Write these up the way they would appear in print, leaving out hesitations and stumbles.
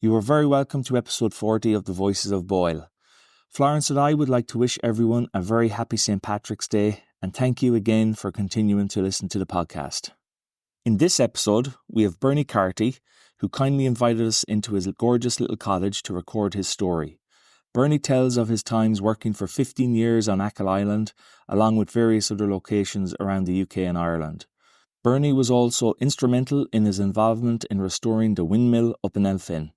You are very welcome to episode 40 of The Voices of Boyle. Florence and I would like to wish everyone a very happy St. Patrick's Day and thank you again for continuing to listen to the podcast. In this episode, we have Bernie Carty, who kindly invited us into his gorgeous little cottage to record his story. Bernie tells of his times working for 15 years on Achill Island, along with various other locations around the UK and Ireland. Bernie was also instrumental in his involvement in restoring the windmill up in Elphin.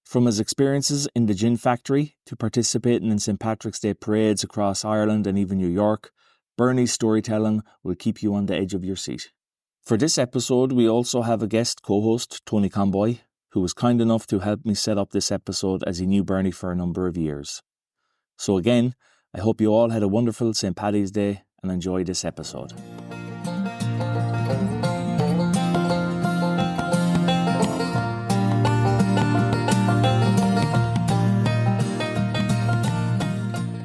From his experiences in the gin factory to participating in St. Patrick's Day parades across Ireland and even New York, Bernie's storytelling will keep you on the edge of your seat. For this episode, we also have a guest co-host, Tony Conboy, who was kind enough to help me set up this episode as he knew Bernie for a number of years. So again, I hope you all had a wonderful St. Paddy's Day and enjoy this episode.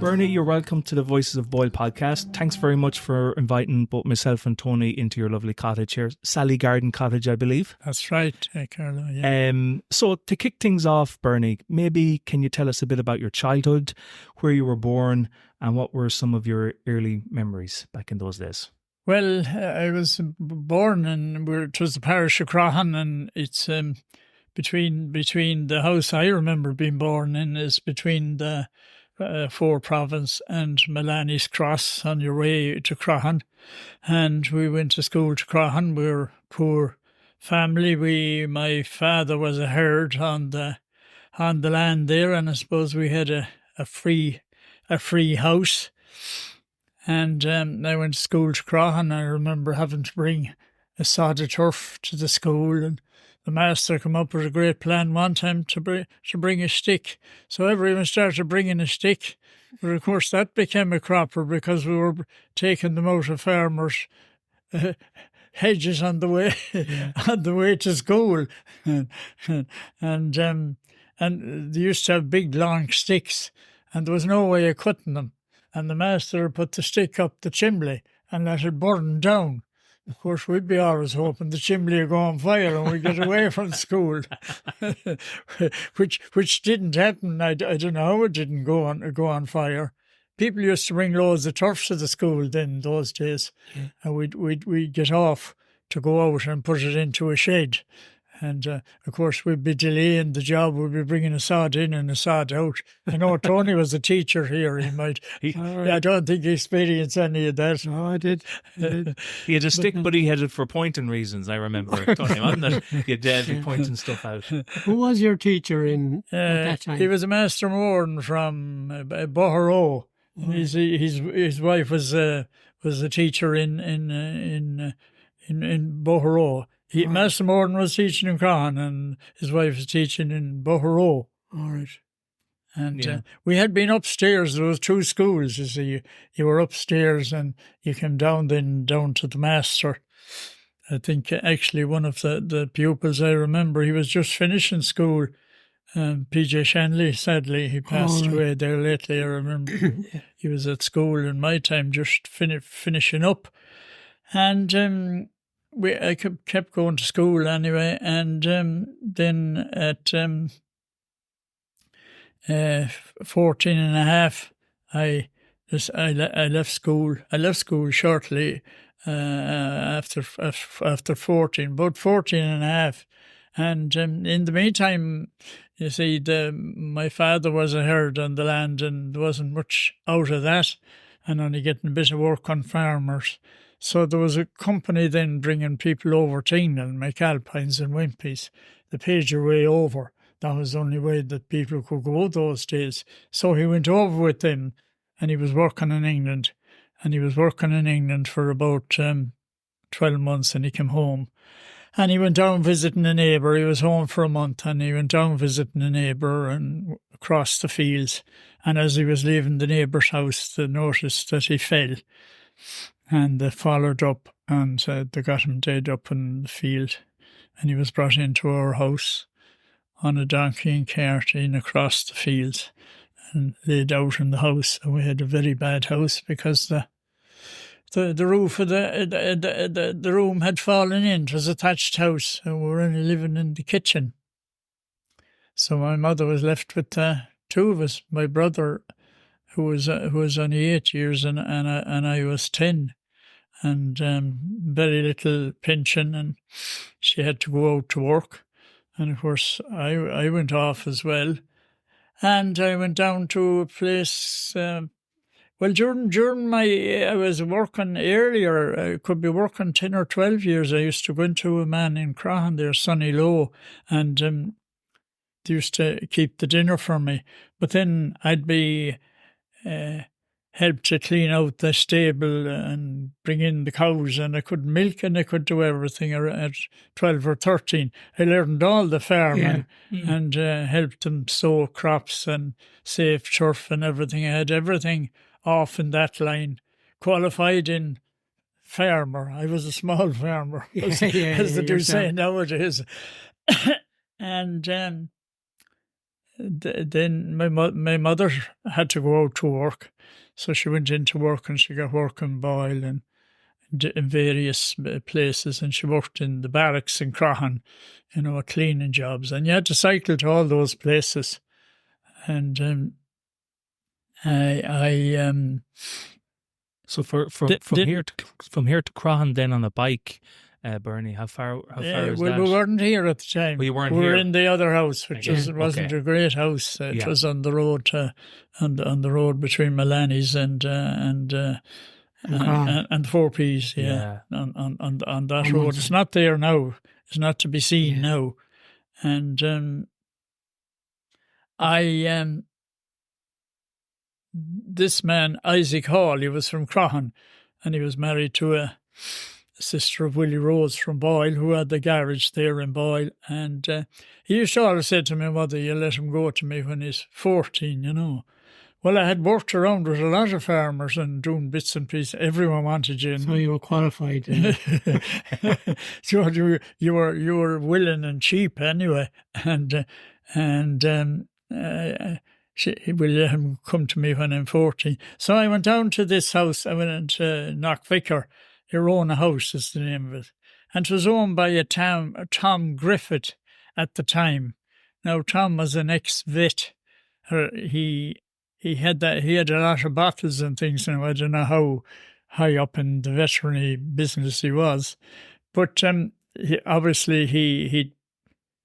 Bernie, you're welcome to the Voices of Boyle podcast. Thanks very much for inviting both myself and Tony into your lovely cottage here. Sally Garden Cottage, I believe. That's right, Carlo. Yeah. So to kick things off, Bernie, maybe can you tell us a bit about your childhood, where you were born, and what were some of your early memories back in those days? Well, I was born it was the parish of Croghan, and it's between the house I remember being born in is between the Four Province and Malani's Cross on your way to Croghan. And we went to school to Croghan. We were a poor family. My father was a herd on the land there, and I suppose we had a free house. And I went to school to Croghan. I remember having to bring a sod of turf to the school, and the master came up with a great plan one time to bring a stick. So everyone started bringing a stick. But of course that became a cropper because we were taking them out of farmers' hedges on the way on the way to school. And they used to have big long sticks, and there was no way of cutting them. And the master put the stick up the chimney and let it burn down. Of course, we'd be always hoping the chimney would go on fire and we'd get away from school, which didn't happen. I don't know how it didn't go on fire. People used to bring loads of turf to the school then in those days, and we'd get off to go out and put it into a shed. And, of course, we'd be delaying the job. We'd be bringing a sod in and a sod out. I know Tony was a teacher here. I don't think he experienced any of that. No, I did. He had a stick, but he had it for pointing reasons, I remember. Tony, wasn't it? He had pointing stuff out. Who was your teacher at that time? He was a Master Moran from Bohero. His wife was a teacher in Bohero. Master Morton was teaching in Croghan and his wife was teaching in Bohero. All right. And we had been upstairs. There was two schools, you see. You were upstairs and you came down to the master. I think actually one of the pupils I remember, he was just finishing school. P.J. Shanley, sadly, he passed away there lately. I remember he was at school in my time just finishing up. And I kept going to school anyway, and then at 14 and a half, I left school. I left school shortly after 14, about 14 and a half. And in the meantime, you see, my father was a herd on the land, and there wasn't much out of that, and only getting a bit of work on farmers. So there was a company then bringing people over to England, McAlpines and Wimpys. They paid your way over. That was the only way that people could go those days. So he went over with them, and he was working in England. And he was working in England for about 12 months, and he came home. And he went down visiting a neighbour. He was home for a month, and he went down visiting a neighbour and across the fields. And as he was leaving the neighbour's house, they noticed that he fell. And they followed up and they got him dead up in the field. And he was brought into our house on a donkey and Carty and across the fields and laid out in the house. And we had a very bad house because the roof of the room had fallen in. It was a thatched house and we were only living in the kitchen. So my mother was left with two of us. My brother, who was only 8 years, and I was 10, and very little pension, and she had to go out to work. And of course, I went off as well, and I went down to a place. Well, during I was working earlier. I could be working 10 or 12 years. I used to go into a man in Crahan there, Sonny Lowe, and they used to keep the dinner for me. But then I'd be helped to clean out the stable and bring in the cows, and I could milk and I could do everything at 12 or 13. I learned all the farming and helped them sow crops and save turf and everything. I had everything off in that line. Qualified in farmer. I was a small farmer, as they do say nowadays. And then my mother had to go out to work. So she went into work, and she got work in Boyle and in various places, and she worked in the barracks in Crahan, cleaning jobs. And you had to cycle to all those places. And So from here to Crahan then on a bike, Bernie, how far is that? We weren't here at the time. We weren't here. We were here. in the other house, which wasn't a great house. It was on the road on the road between Malani's and the 4Ps. On that road. It's not there now. It's not to be seen now. And this man, Isaac Hall, he was from Crahan, and he was married to a sister of Willie Rose from Boyle, who had the garage there in Boyle. And he used to always say to me, "Mother, you let him go to me when he's 14, Well, I had worked around with a lot of farmers and doing bits and pieces. Everyone wanted you. So you were qualified. So you were willing and cheap anyway. And he will let him come to me when I'm 14. So I went down to this house. I went into Knockvicar. Irona House is the name of it. And it was owned by a Tom Griffith at the time. Now, Tom was an ex-vet. He had a lot of bottles and things, and I don't know how high up in the veterinary business he was. But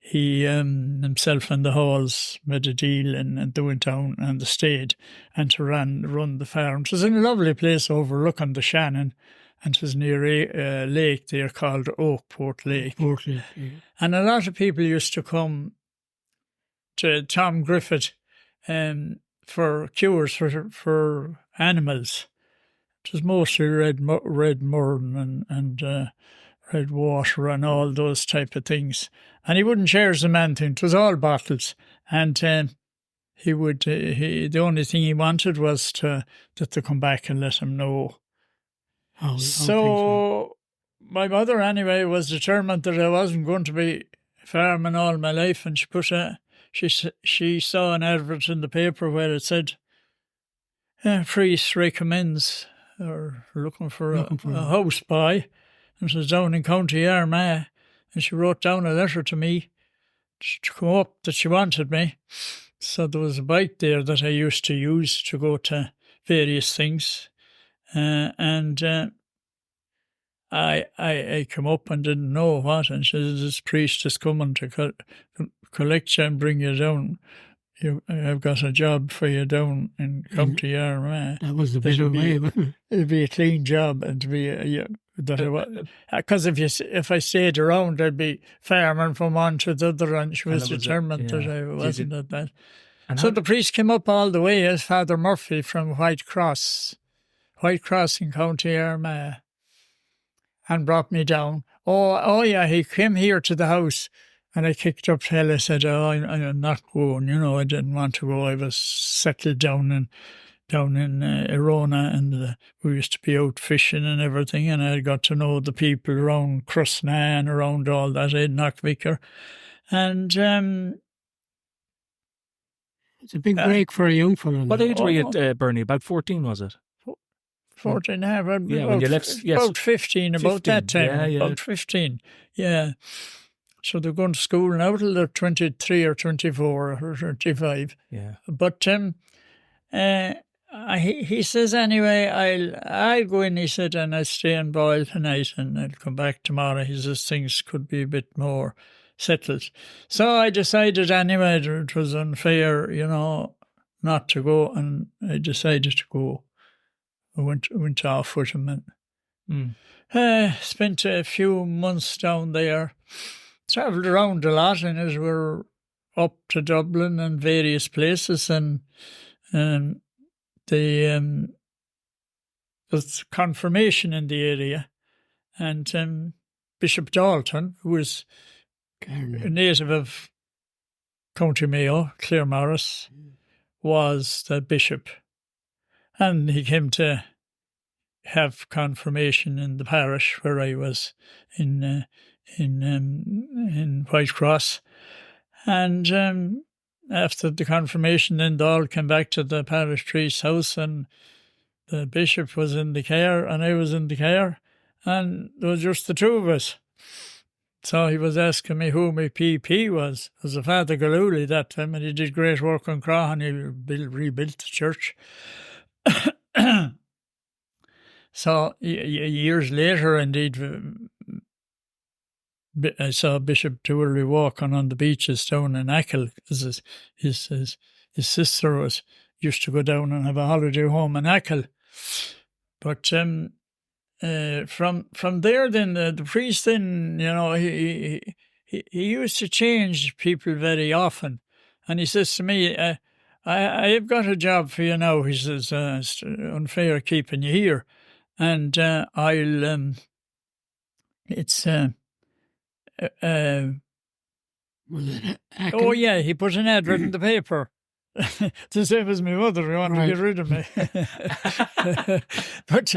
he himself and the Halls made a deal, and they went down and they stayed and to run the farm. It was in a lovely place overlooking the Shannon, and it was near a lake there called Oakport Lake. And a lot of people used to come to Tom Griffith for cures for animals. It was mostly red murden and red water and all those type of things. And he wouldn't charge them anything. It was all bottles. And the only thing he wanted was that they come back and let him know. So my mother, anyway, was determined that I wasn't going to be farming all my life, and she saw an advert in the paper where it said, priest recommends or looking for a house buy. And it was down in County Armagh, and she wrote down a letter to me to come up that she wanted me. So there was a bike there that I used to use to go to various things. And I come up and didn't know what, and she said, "This priest is coming to collect you and bring you down. I've got a job for you down in County Armagh." That was the better way, wasn't it? It'd be a clean job, and to be because if I stayed around, I'd be farming from one to the other, and she was determined that I wasn't at that. So the priest came up all the way as Father Murphy from White Cross in County Armagh, and brought me down. Oh yeah, he came here to the house, and I kicked up hell. I said, I'm not going, I didn't want to go. I was settled down in Irona, and we used to be out fishing and everything, and I got to know the people around Crusna and around all that in Knockvicar. And it's a big break for a young fellow. What age were you at, Bernie? About 14, was it? 14, when you left, yes. About 15, about that time. Yeah. About 15, yeah. So they're going to school now till they're 23 or 24 or 25. Yeah. But he says, anyway, I'll go in, he said, and I'll stay in Boyle tonight and I'll come back tomorrow. He says things could be a bit more settled. So I decided anyway that it was unfair, not to go, and I decided to go. I went off with him and spent a few months down there. Travelled around a lot, and as we were up to Dublin and various places, and there was confirmation in the area, and Bishop Dalton, who was a native of County Mayo, Claremorris, was the bishop, and he came to have confirmation in the parish where I was in Whitecross, and after the confirmation, then they all came back to the parish priest's house, and the bishop was in the care, and I was in the care, and there was just the two of us. So he was asking me who my PP was. It was a Father Galooly that time, and he did great work on Crahan. He rebuilt the church. So years later, indeed, I saw Bishop Dooley walking on the beaches down in Achill. His sister used to go down and have a holiday home in Achill. But from there, then the priest, then he used to change people very often, and he says to me, "I've got a job for you now." He says, "It's unfair keeping you here, and I'll it's." Oh yeah, he put an advert in the paper. The same as my mother, he wanted to get rid of me. But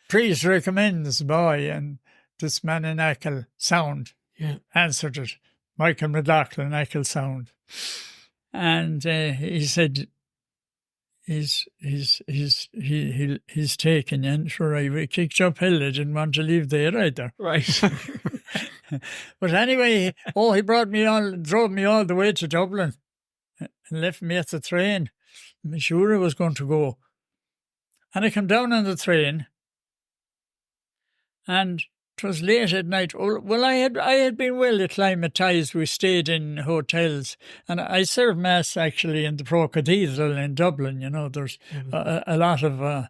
priest recommends boy, and this man in Achill Sound answered it. Michael McLaughlin, Achill Sound, and he said he's taken you. And sure, I kicked uphill. I didn't want to leave there either. Right. But anyway, he drove me all the way to Dublin and left me at the train. I'm sure I was going to go. And I came down on the train, and it was late at night. Well, I had been well acclimatised. We stayed in hotels, and I served Mass actually in the Pro Cathedral in Dublin. There's a lot of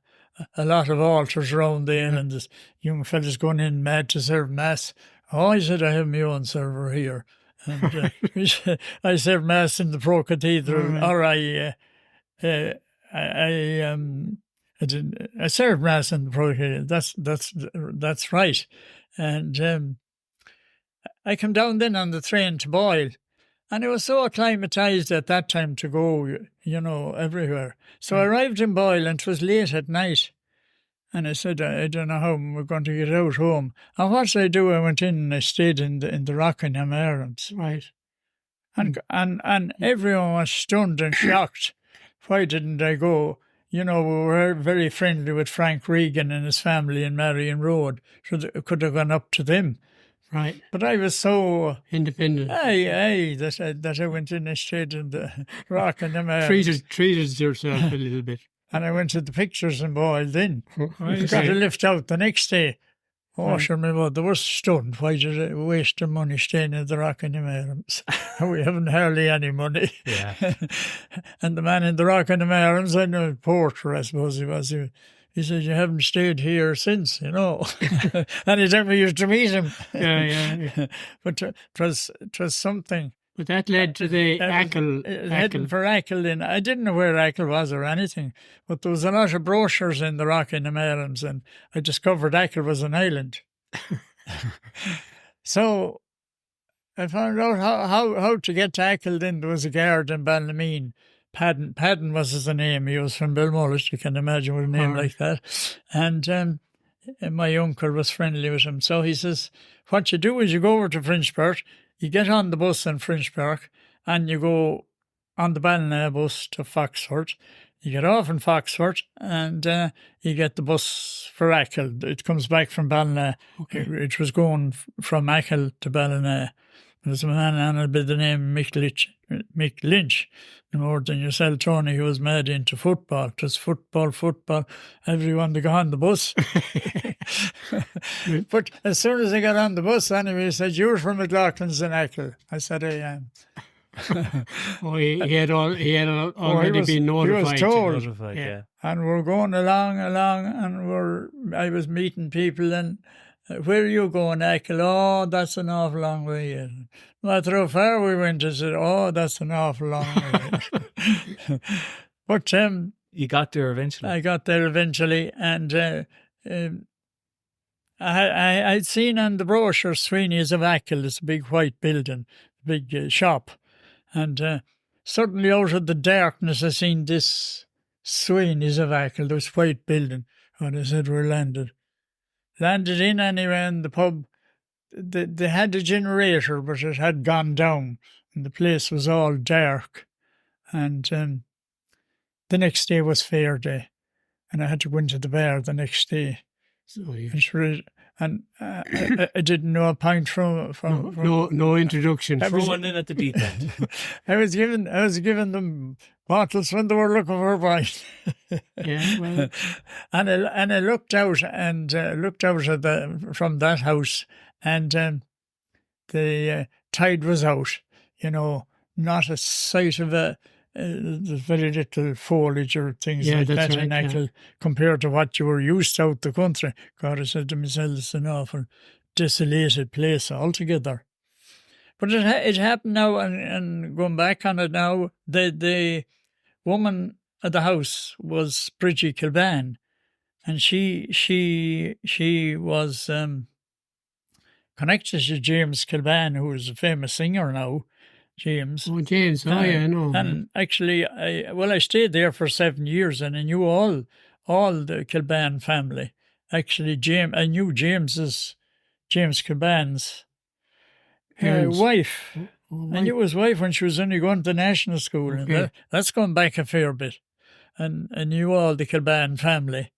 altars around there, and there's young fellas going in mad to serve Mass. I said, I have my own server here. And I served Mass in the Pro Cathedral, or I served Mass in the Pro Cathedral. That's right. And I came down then on the train to Boyle, and I was so acclimatised at that time to go, everywhere. So I arrived in Boyle, and it was late at night. And I said, I don't know how we're going to get out home. And what did I do? I went in and I stayed in the Rockingham Arms. Right. And everyone was stunned and shocked. Why didn't I go? We were very friendly with Frank Regan and his family in Marion Road. So I could have gone up to them. Right. But I was so independent. That I went in and stayed in the Rockingham Arms. Treated yourself a little bit. And I went to the pictures in Boyle then. I got a lift out the next day. Sure, my mother was stunned. Why did I waste the money staying in the Rockingham Arms? We haven't hardly any money. Yeah. And the man in the Rockingham Arms, I know, porter, I suppose he was. He said, you haven't stayed here since, Anytime we used to meet him. Yeah. But it was something. But that led to the Achill. Heading for Achill. I didn't know where Achill was or anything, but there was a lot of brochures in the Rockingham Arms, and I discovered Achill was an island. So I found out how to get to Achill. Then there was a guard in Ballymean. Padden was his name. He was from Belmullet. You can imagine with a name like that. And my uncle was friendly with him. So he says, what you do is you go over to Frenchport. You get on the bus in French Park and you go on the Ballina bus to Foxford. You get off in Foxford and you get the bus for Achill. It comes back from Ballina. Okay. It was going from Achill to Ballina. There's a man on by the name of Mick Lynch. No more than yourself, Tony, who was mad into football. It was football. Everyone to go on the bus. But as soon as I got on the bus, anyway, he said, "You're from McLaughlin's in Achill." I said, "I am." Oh, he had already been notified. He was told. Notified, yeah. And we're going along, and I was meeting people, and where are you going, Achill? Oh, that's an awful long way. No matter how far we went, I said, oh, that's an awful long way. But you got there eventually. I got there eventually, and I'd seen on the brochure Sweeney's of Achill. It's a big white building, big shop. And suddenly out of the darkness I seen this Sweeney's of Achill, this white building. And I said, we're landed. Landed in anyway in the pub. They had a generator, but it had gone down. And the place was all dark. And the next day was fair day. And I had to go into the bar the next day. So and I didn't know a pint from no introduction. Thrown in at the deep end. I was given them bottles when they were looking for a pint. Yeah, well. and I looked out from that house, and the tide was out. Not a sight of there's very little foliage or things like that in Achill compared to what you were used to out the country. God, I said to myself, it's an awful desolated place altogether. But it happened now, and going back on it now, the woman at the house was Bridgie Kilban, and she was connected to James Kilban, who is a famous singer now. James. Oh, James. Oh, yeah, I know. And actually, I stayed there for 7 years, and I knew all the Kilban family. Actually, I knew James Kilban's wife. I knew his wife when she was only going to national school. Okay. And that's going back a fair bit. And I knew all the Kilban family.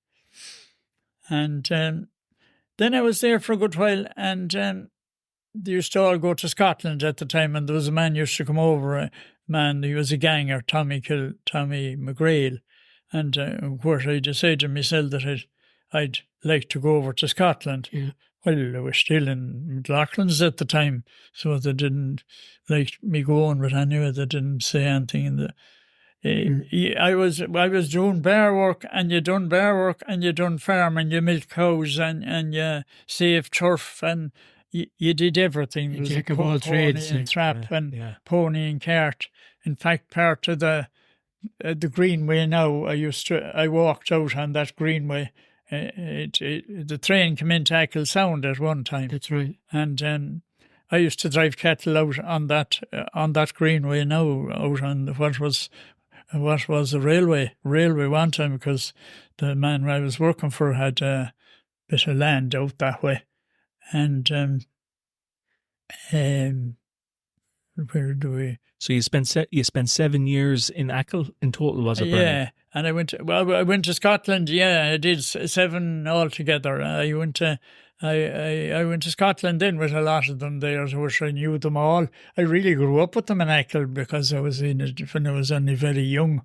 And then I was there for a good while, and they used to all go to Scotland at the time, and there was a man used to come over, he was a ganger, Tommy McGrail, and of course I decided to myself that I'd like to go over to Scotland. Yeah. Well, I was still in McLaughlin's at the time, so they didn't like me going, but anyway, they didn't say anything. I was doing bar work, and you done bar work, and you done farm, and you milk cows, and you saved turf, and you did everything. You jack of all trades. And trap and pony and cart. In fact, part of the greenway now, I walked out on that greenway. The train came into Achill Sound at one time. That's right. And I used to drive cattle out on that greenway now, out on what was a railway one time, because the man I was working for had a bit of land out that way. And where do we? So you spent 7 years in Achill in total, was it? Yeah, and I went to Scotland. Yeah, I did 7 altogether. I went to Scotland then with a lot of them there, which I knew them all. I really grew up with them in Achill because I was in it when I was only very young.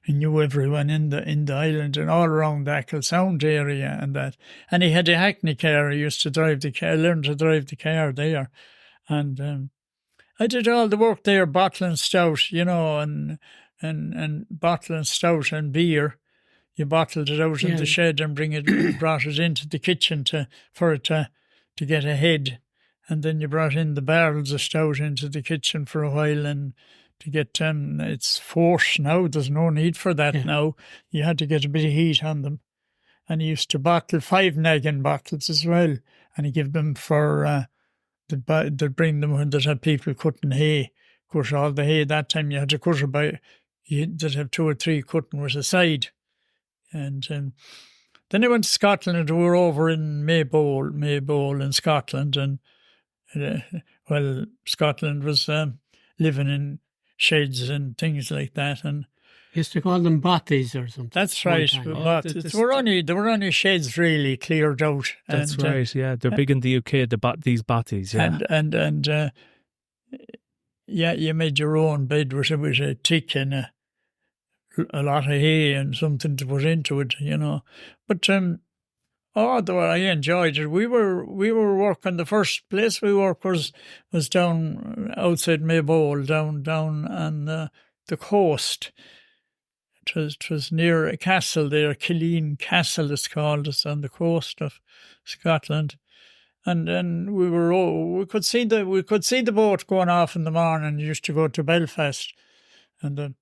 I knew everyone in the island and all around the Achill Sound area and that. And he had a hackney car. I used to drive the car. I learned to drive the car there, and I did all the work there, bottling stout, and bottling stout and beer. You bottled it out in the shed and brought it into the kitchen for it to get ahead. And then you brought in the barrels of stout into the kitchen for a while, and to get it's forced now. There's no need for that now. You had to get a bit of heat on them. And he used to bottle 5 naggin bottles as well. And he gave them for, they'd bring them when they'd have people cutting hay. Of course, all the hay that time you had to cut it by, you'd have 2 or 3 cutting with a side. And then I went to Scotland, and we were over in Maybole in Scotland. And, Scotland was living in sheds and things like that. And used to call them bothies or something. That's right. There were only sheds really cleared out. That's right. Yeah, they're big in the UK. These bothies. Yeah, and you made your own bed with a tick and a lot of hay and something to put into it, But though I enjoyed it. We were working. The first place we worked was down outside Maybole, down on the coast. It was near a castle there, Killeen Castle it's called. It's on the coast of Scotland. And then we could see the boat going off in the morning. We used to go to Belfast, and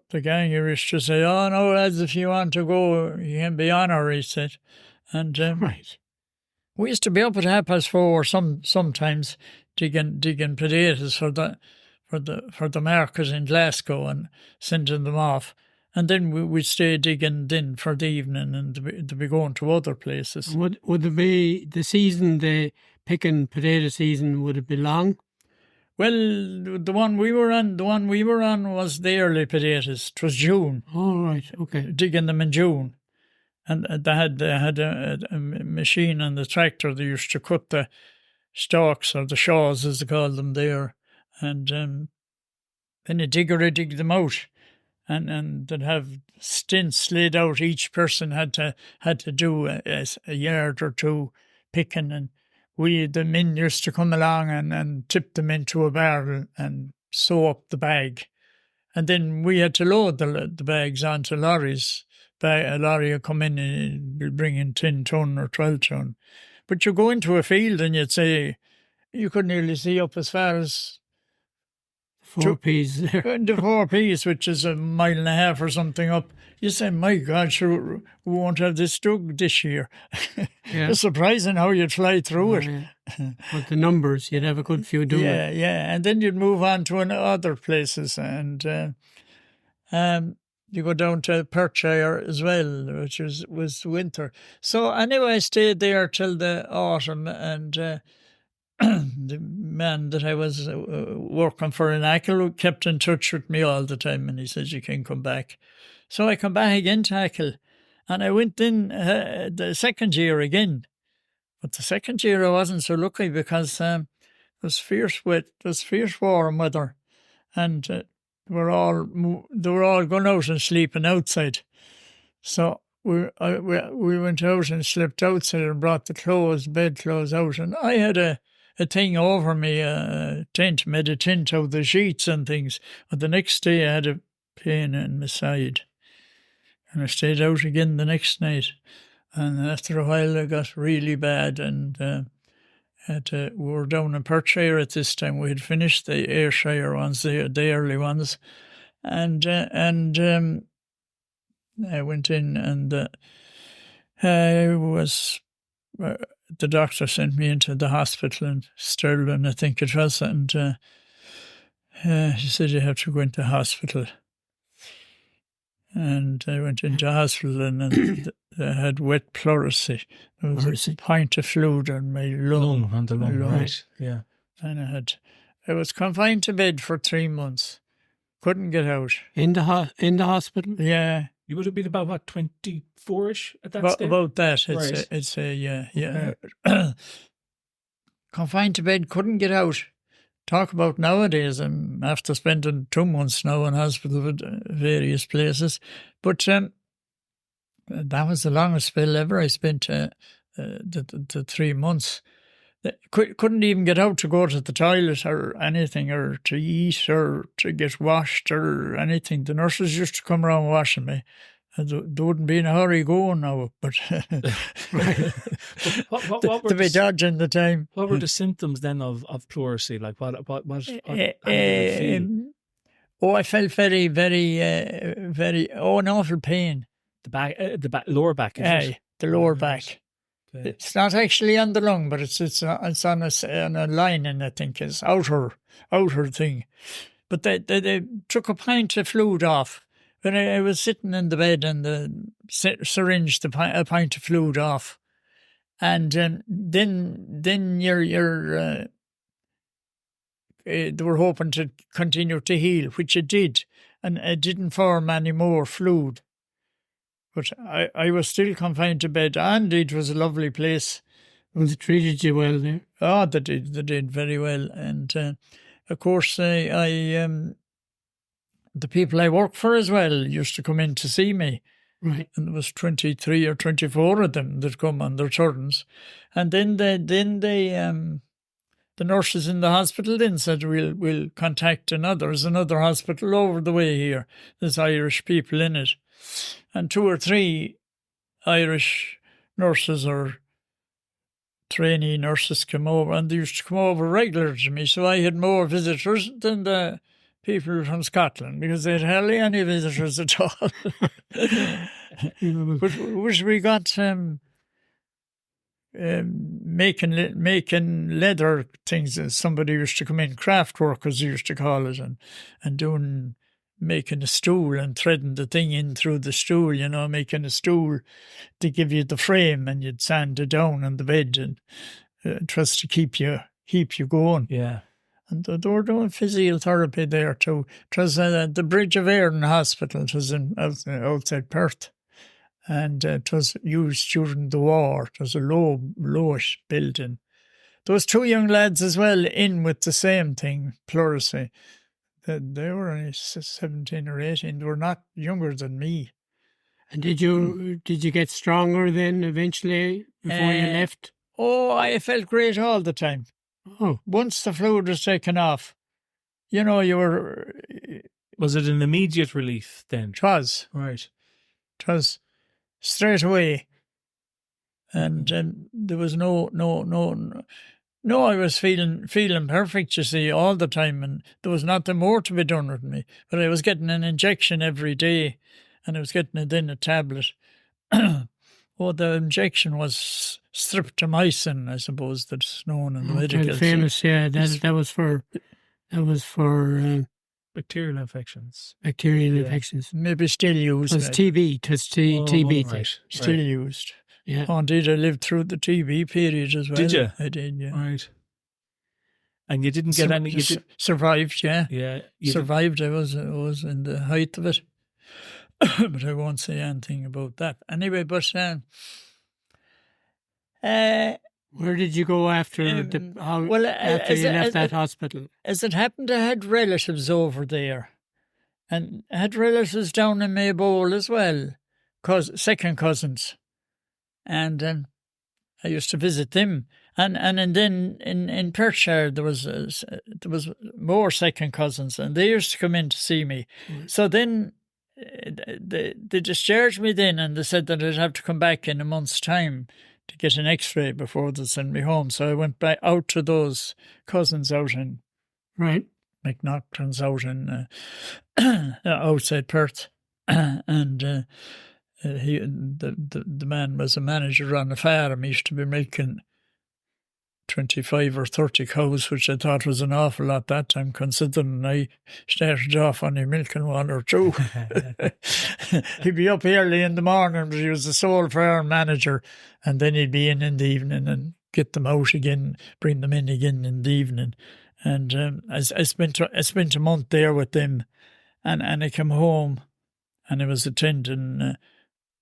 the gang used to say, "Oh no, lads, if you want to go, you can be on her," he said. And Right. we used to be up at 4:30 sometimes digging potatoes for the market in Glasgow and sending them off. And then we'd stay digging then for the evening and to be going to other places. Would it be the season, the picking potato season, would it be long? Well, the one we were on was the early potatoes. It was June. Oh, right, okay. Digging them in June. And they had a machine on the tractor. They used to cut the stalks, or the shaws as they call them there. And then a digger would dig them out. And they'd have stints laid out. Each person had to do a yard or two picking, and the men used to come along and tip them into a barrel and sew up the bag. And then we had to load the bags onto lorries. A lorry would come in and bring in 10 ton or 12 ton. But you go into a field and you'd say you could nearly see up as far as 4 peas there. the 4 Ps, which is a mile and a half or something up. You say, my God, sure, we won't have this dug this year. Yeah. It's surprising how you'd fly through it. Yeah. But the numbers, you'd have a good few doing it. Yeah. And then you'd move on to other places. And you go down to Perthshire as well, which was winter. So anyway, I stayed there till the autumn, and the man that I was working for in Achill kept in touch with me all the time, and he said, you can come back. So I come back again to Achill, and I went in the second year again. But the second year I wasn't so lucky because it was fierce wet, it was fierce warm weather, and they were all going out and sleeping outside. So we went out and slept outside and brought the bed clothes out, and I had a thing over me, a tent, made a tent out of the sheets and things. But the next day I had a pain in my side, and I stayed out again the next night. And after a while I got really bad, and we were down in Perthshire at this time. We had finished the Ayrshire ones, the early ones, and I went in, and the doctor sent me into the hospital in Stirling, I think it was, and he said, you have to go into hospital. And I went into hospital, and I had wet pleurisy. There was a pint of fluid on my lung. On the lung, right, yeah. And I was confined to bed for 3 months. Couldn't get out. In the hospital? Yeah. You would have been about, what, 24-ish at that stage? About that, Right. I'd say, yeah. Confined to bed, couldn't get out. Talk about nowadays, I'm after spending 2 months now in hospital with various places. But that was the longest spell ever. I spent the 3 months. Couldn't even get out to go to the toilet or anything, or to eat or to get washed or anything. The nurses used to come around washing me. They wouldn't be in a hurry going now, but what to be dodging the time. What were the symptoms then of pleurisy? Like how did you feel? I felt very, very, very, an awful pain. The lower back, is it? The lower back. Okay. It's not actually on the lung, but it's on a lining, I think, it's outer thing. But they took a pint of fluid off. When I was sitting in the bed, and the syringed a pint of fluid off, and then you're they were hoping to continue to heal, which it did, and it didn't form any more fluid. But I was still confined to bed, and it was a lovely place. Well, they treated you well there. Oh, they did very well, and of course, the people I work for as well used to come in to see me. Right. And there was 23 or 24 of them that come on their turns. And then the nurses in the hospital then said, we'll contact there's another hospital over the way here. There's Irish people in it. And 2 or 3 Irish nurses or trainee nurses came over, and they used to come over regular to me. So I had more visitors than the people from Scotland, because they had hardly any visitors at all. But we got making leather things. Somebody used to come in, craft workers used to call it, and making a stool and threading the thing in through the stool, making a stool to give you the frame, and you'd sand it down on the bed, and it was to keep you going. Yeah. And they were doing physiotherapy there too. It was the Bridge of Erin Hospital. It was outside Perth. And it was used during the war. It was a lowish building. There was 2 young lads as well in with the same thing, pleurisy. They were only 17 or 18. They were not younger than me. And did you get stronger then eventually before you left? Oh, I felt great all the time. Oh. Once the fluid was taken off, you were... Was it an immediate relief then? It was. Right. It was straight away. And there was no, I was feeling perfect, you see, all the time, and there was nothing more to be done with me. But I was getting an injection every day, and I was getting then a tablet. Oh, the injection was streptomycin, I suppose, that's known in the medical. Famous, yeah. That was for bacterial infections. Infections. Maybe still used. It was TB. It was TB. Right. Still used. Yeah. Oh, indeed, I lived through the TB period as well. Did you? I did, yeah. Right. And you didn't get any... Survived, yeah. Yeah. Survived. I was in the height of it. But I won't say anything about that. Anyway, but... where did you go after after you left that hospital? As it happened, I had relatives over there. And I had relatives down in Maybole as well. Second cousins. And I used to visit them. And then in Perthshire there was more second cousins, and they used to come in to see me. Mm. So then they discharged me then, and they said that I'd have to come back in a month's time to get an X-ray before they send me home. So I went back out to those cousins out in McNaughton's out in outside Perth, and the man was a manager on a farm. He used to be milking 25 or 30 cows, which I thought was an awful lot that time, considering I started off only milking 1 or 2. He'd be up early in the morning, but he was the sole farm manager, and then he'd be in the evening and get them out again, bring them in again in the evening. And I spent a month there with them, and I came home, and I was attending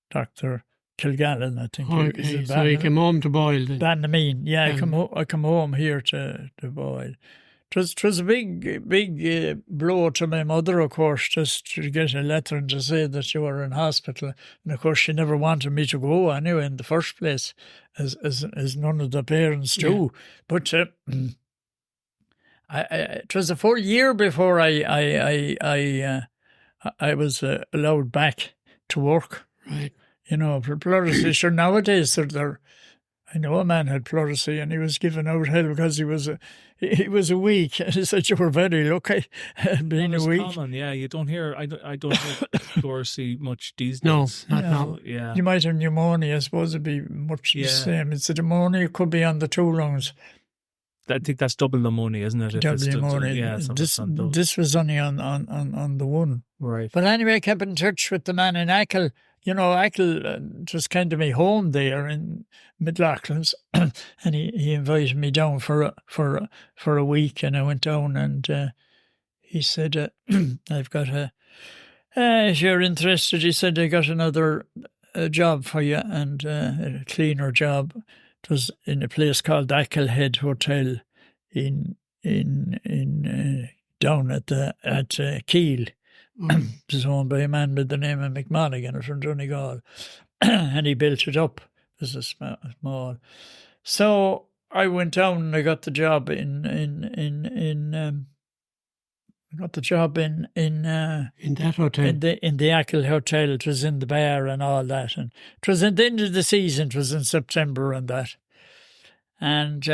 Dr. Kilgallen, I think. Okay, so you came home to Boyle then? Banamine, yeah. I come home here to Boyle. It was a big blow to my mother, of course, just to get a letter and to say that you were in hospital. And of course, she never wanted me to go anyway in the first place, as none of the parents do. Yeah. But it was a full year before I was allowed back to work. Right. For pleurisy, sure, nowadays I know a man had pleurisy and he was given out hell because he was a week. And he said you were very lucky being a week. Common, yeah. You don't hear. I don't hear pleurisy much these days. No, not now. Yeah. You might have pneumonia. I suppose it'd be much the same. It's a pneumonia. It could be on the 2 lungs. I think that's double pneummonia, isn't it? Double pneumonia. This was only on the 1. Right. But anyway, I kept in touch with the man in Achill. Achill was kind of my home there in Midlachlan's, and he invited me down for a week, and I went down, and he said, "I've got if you're interested," he said, "I got another job for you, and a cleaner job. It was in a place called Achill Head Hotel in down at Kiel. It was owned by a man by the name of McMonaghan from Donegal, and he built it up as a small. So I went down and I got the job in that hotel. In the Achill Hotel. It was in the bar and all that, and it was at the end of the season. It was in September and that, and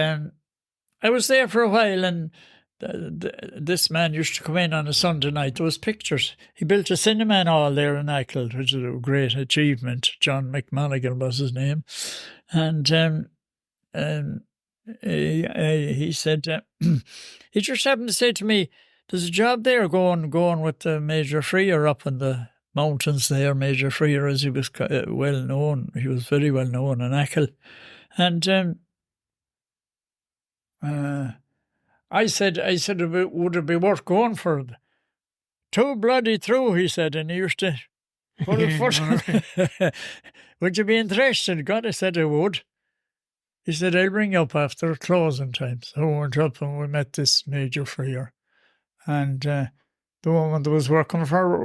I was there for a while, and this man used to come in on a Sunday night. There was pictures. He built a cinema and all there in Achill, which is a great achievement. John McMonaghan was his name, and he said he just happened to say to me, "There's a job there going with Major Freer up in the mountains there." Major Freer, as he was well known, he was very well known in Achill, and I said, would it be worth going for it? Too bloody true, he said, and he used to put it first. Would you be interested? God, I said I would. He said, I'll bring you up after closing time. So I went up and we met this Major Freer. And the woman that was working for her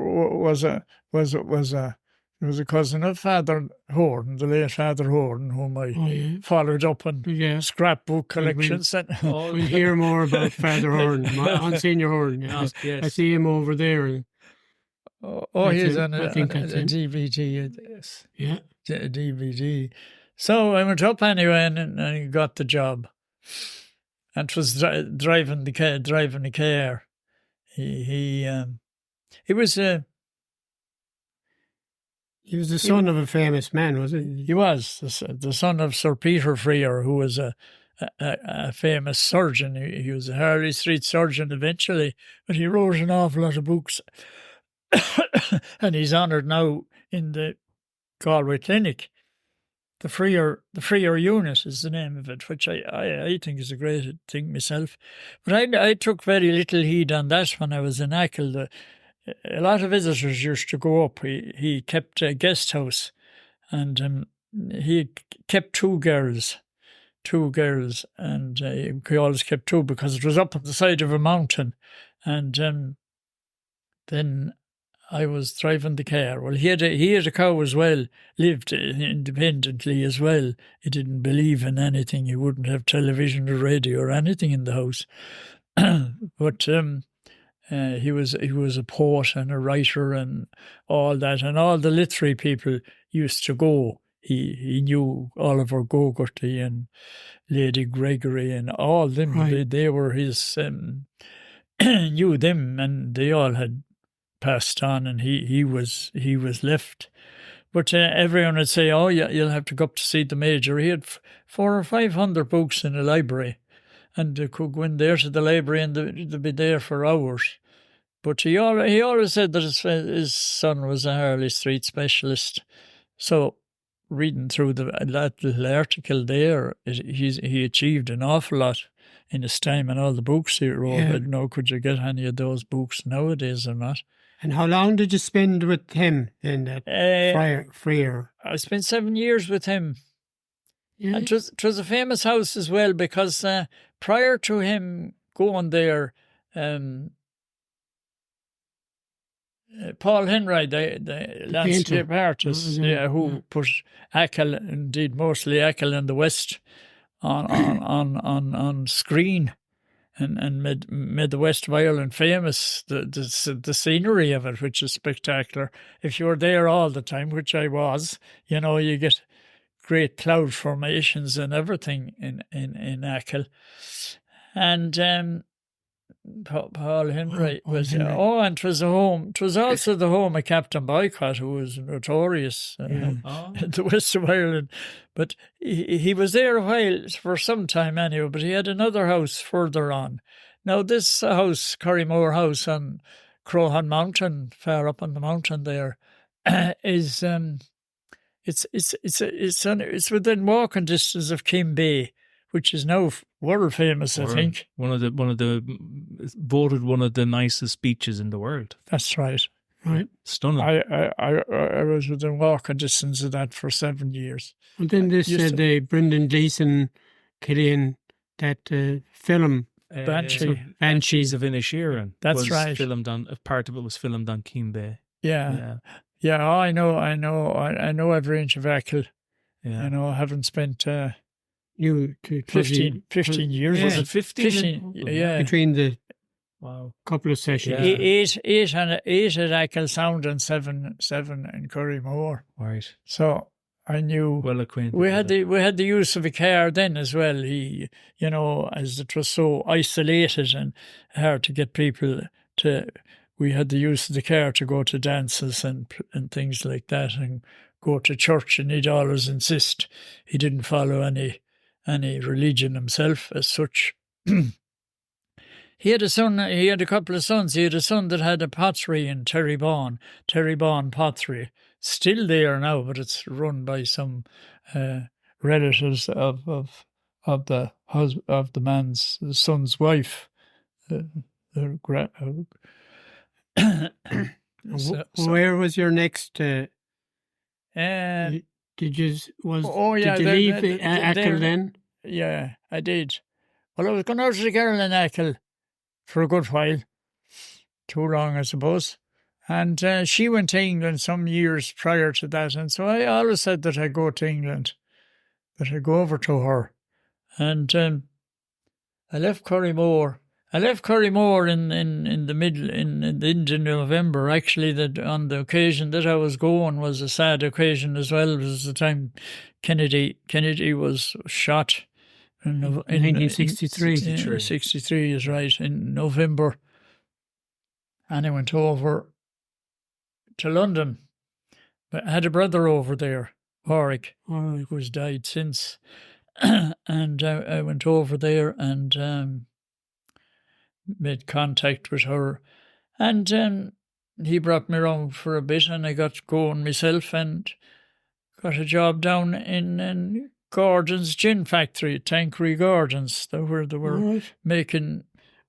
was a cousin of Father Horton, the late Father Horton, whom I followed up on scrapbook collections. We'll hear more about Father Horton, Monsignor Horton. Yes. I see him over there. He's on a DVD. Yes. Yeah. DVD. So I went up anyway and I got the job. And it was driving the car. He was the son of a famous man, was he? He was the son of Sir Peter Freer, who was a famous surgeon. He was a Harley Street surgeon eventually, but he wrote an awful lot of books. And he's honoured now in the Galway Clinic. The Freer unit is the name of it, which I think is a great thing myself. But I took very little heed on that when I was in Achill. A lot of visitors used to go up. He kept a guest house, and he kept two girls, and he always kept two because it was up on the side of a mountain. And then I was driving the car. Well, he had a cow as well, lived independently as well. He didn't believe in anything. He wouldn't have television or radio or anything in the house. But he was a poet and a writer and all that, and all the literary people used to go. He knew Oliver Gogarty and Lady Gregory and all them. Right. They were his knew them, and they all had passed on, and he was left. But everyone would say, "Oh, yeah, you'll have to go up to see the Major." He had 400 or 500 books in the library, and they could go in there to the library and they'd be there for hours. But he always said that his son was a Harley Street specialist. So reading through that little article there, he achieved an awful lot in his time, and all the books he wrote. Yeah. I don't know, could you get any of those books nowadays or not? And how long did you spend with him in that Freer? I spent 7 years with him. Yeah. And it was a famous house as well, because prior to him going there, Paul Henry, the landscape artist, who put Achill, indeed mostly Achill in the West, on screen, and made the West of Ireland famous. The scenery of it, which is spectacular. If you're there all the time, which I was, you get great cloud formations and everything in Achill. And Paul Henry was, and it was it was also the home of Captain Boycott, who was notorious in the West of Ireland. But he was there a while, for some time anyway, but he had another house further on. Now this house, Currymore House on Crowhan Mountain, far up on the mountain there, is it's within walking distance of Kimbay, which is now world famous, I think. One of the voted one of the nicest beaches in the world. That's right. Right. Stunning. I was within walking distance of that for 7 years. And then this the Brendan Gleeson, Killian, that film Banshee. Banshees of Inisherin. That's was right. Filmed on, a part of it was filmed on Keene Bay. Yeah. Oh, I know every inch of Achill. Yeah. You know, having spent 15 years. Was it 15? Yeah. between the Wow. couple of sessions. Yeah. Eight at Achill Sound and seven in Currymore. Right. So I knew Well acquainted. we had the use of a car then as well. He, you know, as it was so isolated and hard to get people to. We had the use of the car to go to dances and things like that, and go to church. And he'd always insist he didn't follow any religion himself as such. He had a son. He had a couple of sons. He had a son that had a pottery in Terrybawn Pottery, still there now, but it's run by some relatives of the man's son's wife. Where was your next? Did you leave Achill then? Yeah, I did. Well, I was going out to the girl in Achill for a good while, too long, I suppose. And she went to England some years prior to that, and so I always said that I'd go to England, that I'd go over to her. And I left Currymore. In the middle, in the end of November. Actually, that on the occasion that I was going was a sad occasion as well. It was the time Kennedy was shot in 1963. 63 is right, in November. And I went over to London. But I had a brother over there, Warwick, who's died since. And I went over there and made contact with her, and he brought me around for a bit, and I got going myself and got a job down in Gordon's gin factory, Tankery Gordon's. They were making,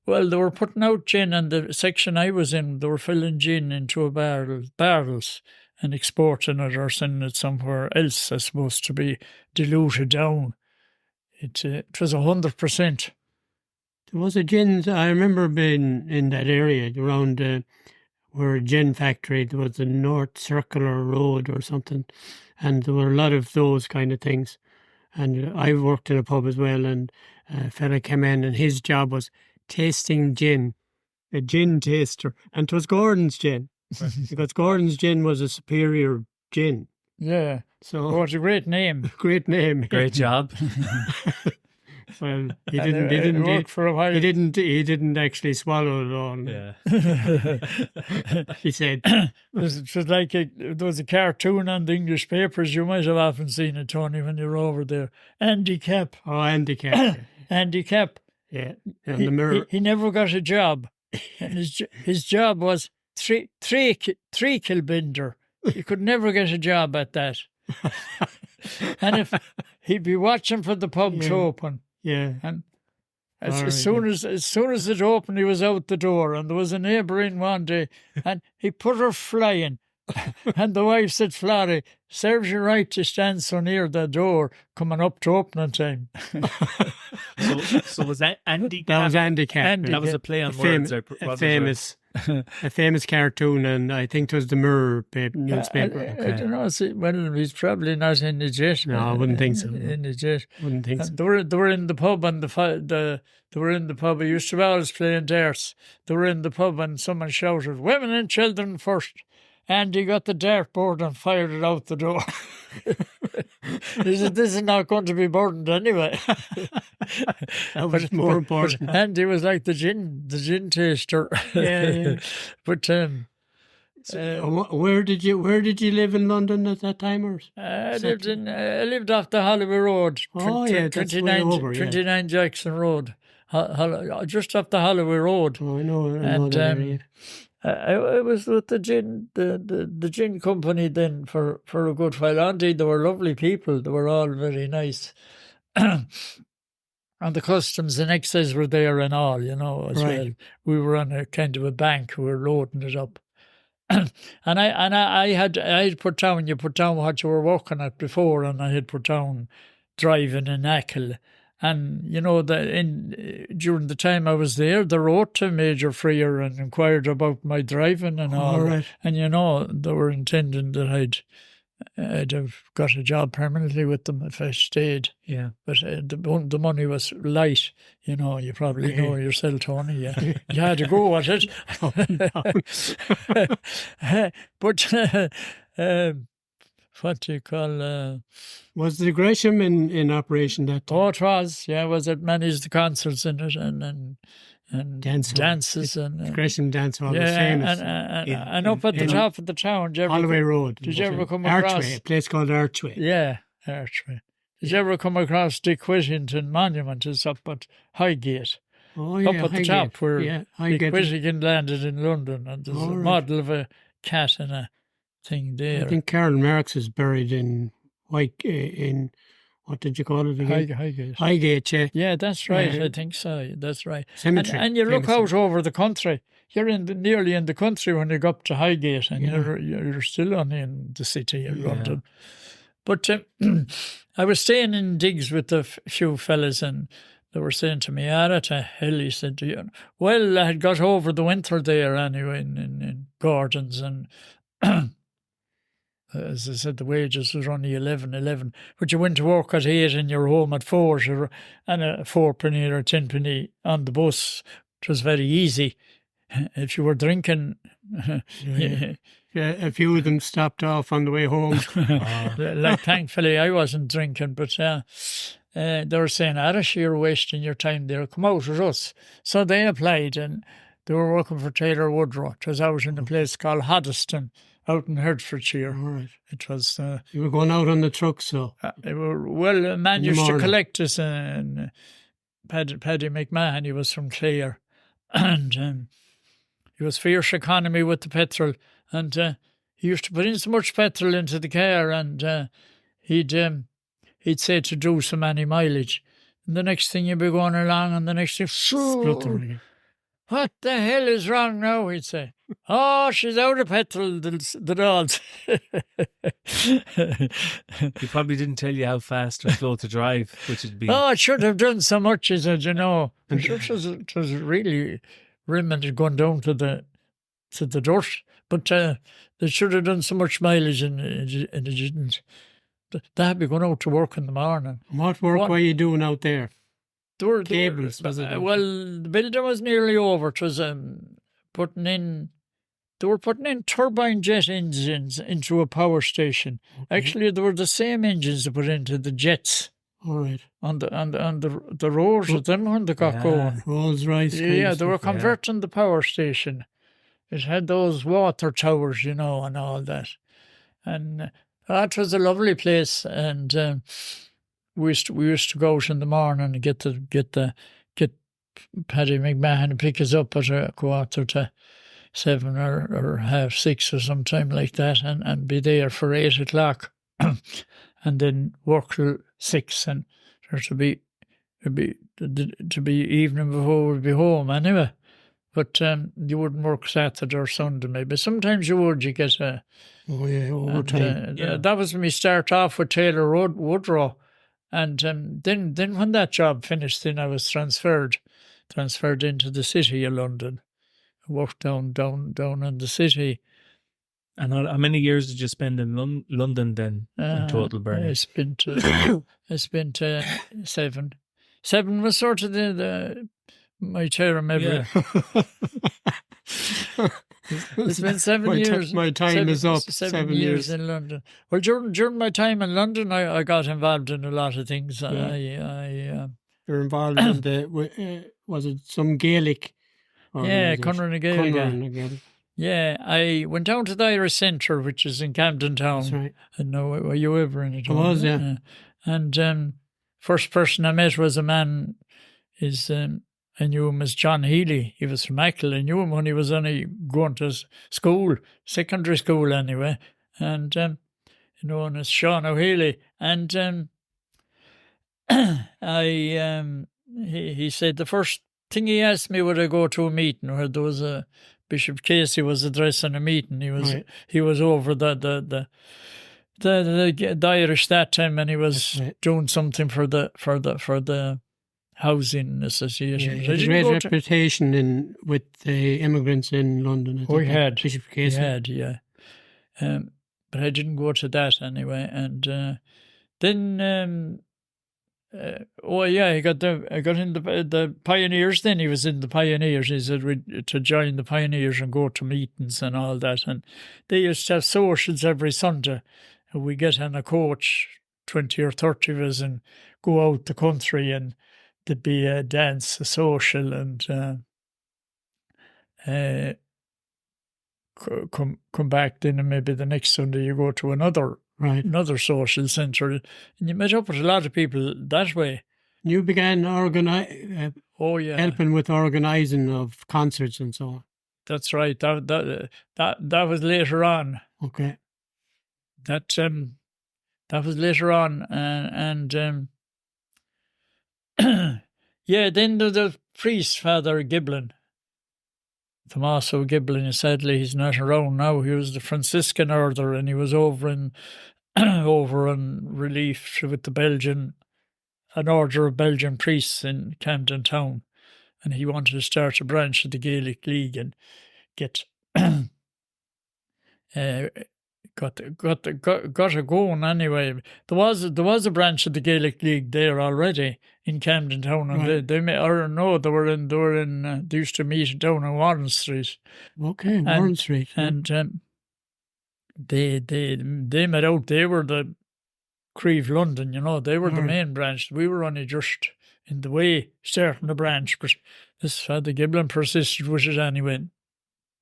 well, they were putting out gin, and the section I was in, they were filling gin into barrels and exporting it or sending it somewhere else, I suppose, to be diluted down. It was 100%. There was a gin. I remember being in that area around where a gin factory. There was a North Circular Road or something, and there were a lot of those kind of things. And I worked in a pub as well, and a fella came in, and his job was tasting gin, a gin taster, and it was Gordon's gin, because Gordon's gin was a superior gin. Yeah. So what a great name! Great name. Great job. Well, he didn't work for a while. He didn't actually swallow it all. Yeah. He said it was like there was a cartoon on the English papers. You might have often seen it, Tony, when you were over there. Andy Cap. Oh, Andy Cap. Andy Cap. Yeah. And the mirror. He never got a job. And his job was three kilbinder. He could never get a job at that. And if he'd be watching for the pub to open. Yeah. And as soon as it opened, he was out the door, and there was a neighbour in one day, and he put her flying. And the wife said, "Florrie, serves you right to stand so near the door coming up to opening time." So was that Andy Cap? That was Andy Cap. That was a play on words. A famous cartoon, and I think it was the Mirror newspaper. I don't know. Well, he's probably not in the jet. No, I wouldn't think so. In the jet. Wouldn't think so. They were in the pub, and they were in the pub. I used to always playing darts. They were in the pub, and someone shouted, "Women and children first." And he got the dartboard and fired it out the door. He said, "This is not going to be burned anyway." That was more important. And he was like the gin taster. Yeah. But where did you live in London at that time? Or I lived off the Holloway Road. Oh, yeah, that's way over, 29 Jackson Road, just off the Holloway Road. Oh, I know that area. I was with the gin company then for a good while. Indeed, they were lovely people. They were all very nice. And the customs and excise were there and all, as well. We were on a kind of a bank. We were loading it up. And I had put down what you were working at before, and I had put down driving in Achill And, during the time I was there, they wrote to Major Freer and inquired about my driving and all. right. And, they were intending that I'd have got a job permanently with them if I stayed. Yeah. But the money was light. You probably know yourself, Tony. Yeah. You had to go at it. But what do you call... was the Gresham in operation that time? Oh, it was. Yeah, it managed the concerts in it and dances and... Gresham dance hall was yeah, famous. and up at the top of the town. Holloway Road. Did you ever come across... Archway, a place called Archway. Yeah, Archway. Did you ever come across Dick Whittington Monument? It's up at Highgate. Oh, yeah, up at the top where Highgate. Dick Whittington landed in London. And there's a model of a cat and a thing there. I think Karl Marx is buried in what did you call it again? Highgate. Highgate, yeah. Yeah, that's right. I think so. That's right. Cemetery. And you look out over the country. You're nearly in the country when you go up to Highgate, and you're still only in the city of London. But I was staying in digs with a few fellas, and they were saying to me, "What the hell?" He said, "Well, I had got over the winter there anyway in Gordon's, and as I said, the wages was only 11, but you went to work at 8 and you're home at 4, and a 4-penny or 10-penny on the bus. It was very easy. If you were drinking..." Yeah, a few of them stopped off on the way home. Like, thankfully, I wasn't drinking, but they were saying, you're wasting your time there, come out with us. So they applied, and they were working for Taylor Woodrow. It was out in a place called Hoddesdon, out in Hertfordshire. All right. It was... you were going out on the truck, so... a man used to collect us, and Paddy McMahon, he was from Clare, and he was fierce economy with the petrol, and he used to put in so much petrol into the car, and he'd say to do so many mileage, and the next thing you'd be going along, and the next thing... What the hell is wrong now, he'd say. Oh, she's out of petrol, the dolls. He probably didn't tell you how fast or slow to drive, which would be... Oh, it should have done so much, he said, It was really rimming it going down to the dirt. But they should have done so much mileage and it didn't. They'd be going out to work in the morning. What work were you doing out there? Cables, was it? Well, the building was nearly over. It was they were putting in turbine jet engines into a power station. Okay. Actually, they were the same engines they put into the jets. All right. On the roars of them when they got going. Rolls Royce. Yeah, they were converting the power station. It had those water towers, and all that. And it was a lovely place, and we used to go out in the morning and get Paddy McMahon to pick us up at 7:15 or 6:30 or sometime like that, and be there for 8 o'clock, and then work till 6, and to be evening before we'd be home anyway. But you wouldn't work Saturday or Sunday maybe. Sometimes you would. You get a... Oh, yeah, overtime. That was when we start off with Taylor Woodrow. And then when that job finished, then I was transferred into the city of London. I worked down in the city. And how many years did you spend in London then, in total, Bernie? I spent 7. 7 was sort of my term every... Yeah. It's been 7 years. My time is up. 7 years in London. Well, during my time in London, I got involved in a lot of things. Yeah. You're involved in was it some Gaelic? Yeah, Conran na Gaeilge. Yeah, I went down to the Irish Centre, which is in Camden Town. That's right. I know, were you ever in it? I was, yeah. And first person I met was a man, I knew him as John Healy. He was from Achill. I knew him when he was only going to school, secondary school anyway. And, known as Sean O'Healy. And he said the first thing he asked me, would I go to a meeting where there was Bishop Casey was addressing a meeting. He was over the Irish that time, and he was doing something for the housing association. Yeah, I he had a didn't great go to- reputation with the immigrants in London. I think, he had. Bishop He Casey. had, yeah. But I didn't go to that anyway. And then, I got in the Pioneers. Then he was in the Pioneers. He said to join the Pioneers and go to meetings and all that. And they used to have socials every Sunday. And we get on a coach, 20 or 30 of us, and go out the country, and there'd be a dance, a social, and come back then, and maybe the next Sunday you go to another social centre, and you met up with a lot of people that way. You began helping with organising of concerts and so on. That's right. That was later on. Okay. That was later on, and then the priest, Father Giblin, Tommaso Giblin. Sadly, he's not around now. He was the Franciscan order, and he was over on relief with an order of Belgian priests in Camden Town, and he wanted to start a branch of the Gaelic League and get got it going anyway. There was a branch of the Gaelic League there already in Camden Town, and right. they used to meet down on Warren Street. Okay, Warren Street. And they met out. They were the Creve London, they were the main branch. We were only just in the way starting the branch, but this Father Giblin persisted with it anyway.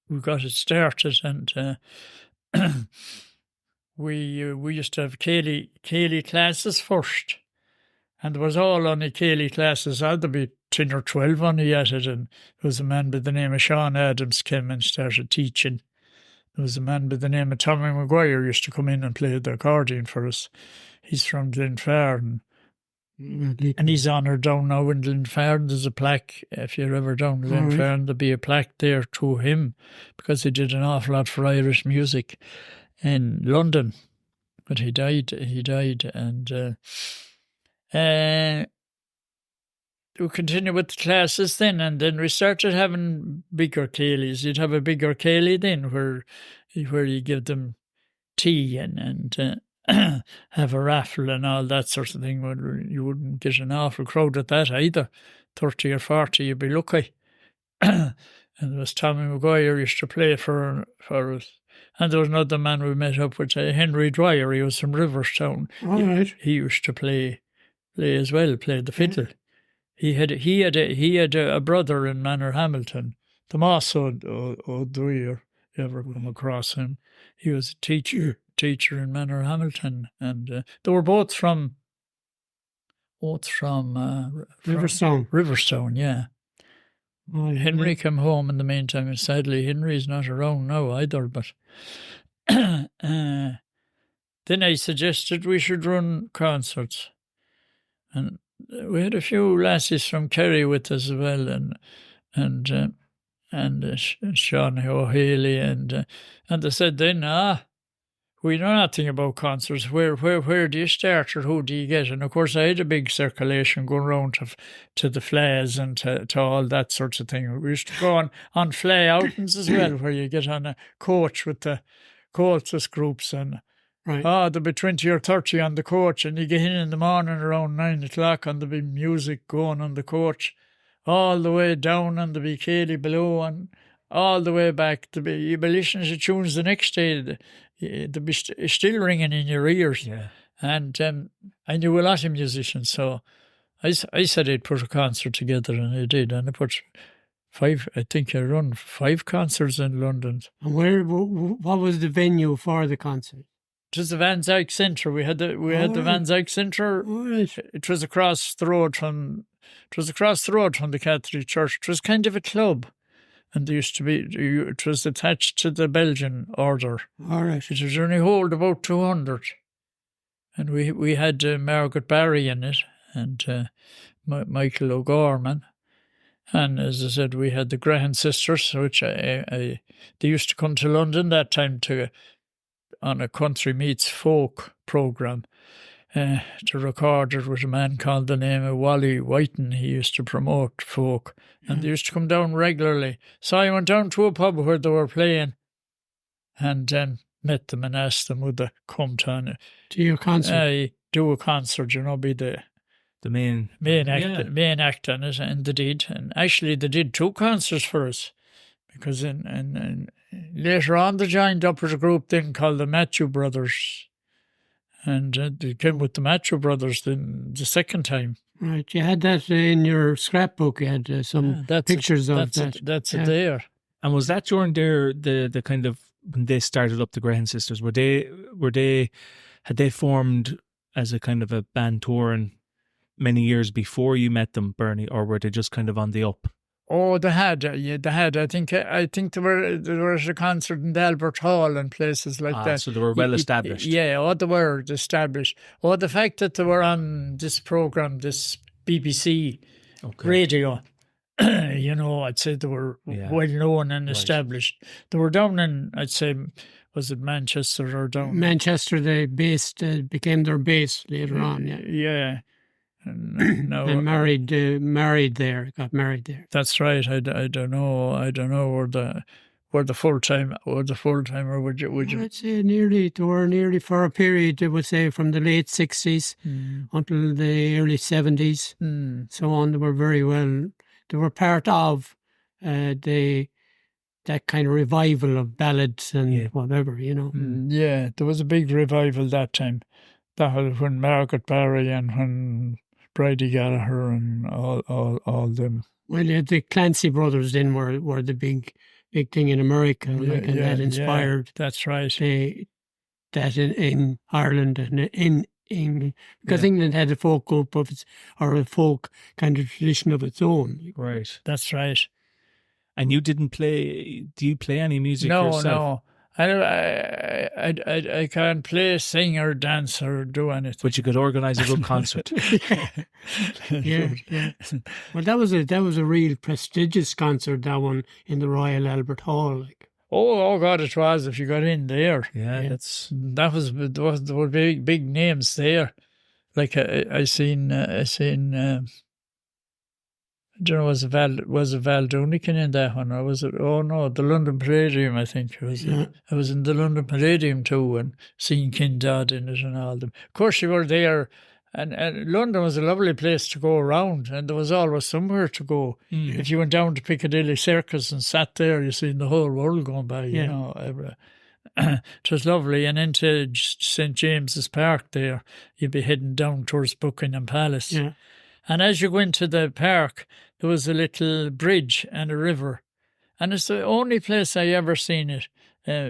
We got it started, and we used to have Cayley classes first, and there was all only Cayley classes. There'd be 10 or 12 only at it, and there was a man by the name of Sean Adams came and started teaching. There was a man by the name of Tommy Maguire used to come in and play the accordion for us. He's from Glenfarne, and he's honoured down now in Glenfarne. There's a plaque, if you're ever down in Glenfarne, there'll be a plaque there to him, because he did an awful lot for Irish music in London. But he died, and we continued with the classes then, and then we started having bigger Cayleys. You'd have a bigger Cayley then, where you give them tea and have a raffle and all that sort of thing. You wouldn't get an awful crowd at that either. 30 or 40, you'd be lucky. And there was Tommy Maguire used to play for us. And there was another man we met up with, Henry Dwyer. He was from Riverstown. All right. He used to play as well, play the fiddle. He had a brother in Manor Hamilton, Tommaso O Dowd. You ever come across him? He was a teacher in Manor Hamilton, and they were both from Riverstone. Riverstone, yeah. Oh, yeah. Henry came home in the meantime, and sadly Henry's not around now either. But then I suggested we should run concerts, and we had a few lassies from Kerry with us as well, and Sean O'Haley, and they said then, we know nothing about concerts. Where do you start, or who do you get? And of course, I had a big circulation going round to the flays and to all that sorts of thing. We used to go on flay outings as well, where you get on a coach with the cultist groups, and there'll be 20 or 30 on the coach, and you get in the morning around 9 o'clock, and there'll be music going on the coach all the way down, and there'll be Cayley below, and all the way back. You'll be listening to tunes the next day. They'll be still ringing in your ears. Yeah. And I knew a lot of musicians, so I said I'd put a concert together, and I did. And I put I run 5 concerts in London. And what was the venue for the concert? It was the Van Zyck Centre. We had the Van Zyck Centre. Right. It was across the road from the Catholic Church. It was kind of a club. And there used to be, it was attached to the Belgian order. All right. It was only hold about 200. And we had Margaret Barry in it, and Michael O'Gorman. And as I said, we had the Graham sisters, which they used to come to London that time on a country meets folk programme. to record it with a man called the name of Wally Whiten. He used to promote folk, and they used to come down regularly. So I went down to a pub where they were playing, and met them and asked them would they come to your concert. Do a concert, be the main act on it, and they did. And actually, they did 2 concerts for us, because in later on they joined up with a group then called the Matthew Brothers, and they came with the Matthew Brothers then the second time. Right, you had that in your scrapbook. You had some pictures of that. That's it there. And was that during the kind of when they started up the Graham Sisters? Had they formed as a kind of a band touring many years before you met them, Bernie, or were they just kind of on the up? Oh, they had. They had. I think there was a concert in the Albert Hall and places like that. So they were well established. Yeah, they were established. The fact that they were on this program, this BBC radio, I'd say they were well known and established. They were down in, I'd say, was it Manchester or down? Manchester, they became their base later on. Yeah. And married there. Got married there. That's right. I don't know where the full timer would you? I'd say nearly for a period. I would say from the late 60s until the early 70s, so on. They were very well. They were part of that kind of revival of ballads and whatever, Yeah, there was a big revival that time. That was when Margaret Barry and when Bridie Gallagher and all them. Well, the Clancy brothers then were the big thing in America, and that inspired. That's right. That in Ireland and in England, because England had a folk group of its, or a folk kind of tradition of its own. Right. That's right. And you didn't play? Do you play any music yourself? No. I can't play, sing, or dance, or do anything. But you could organise a good concert. yeah. Well, that was a real prestigious concert. That one in the Royal Albert Hall. Oh God, it was. If you got in there, there were big names there. Like I seen. I don't know, was it Val Dunican in that one, or was it? Oh no, the London Palladium. I think it was. I was in the London Palladium too, and seeing King Dodd in it and all them. Of course, you were there, and London was a lovely place to go around, and there was always somewhere to go. If you went down to Piccadilly Circus and sat there, you seen the whole world going by. It was lovely, and into St James's Park there, you'd be heading down towards Buckingham Palace. Yeah. And as you go into the park, there was a little bridge and a river. And it's the only place I ever seen it.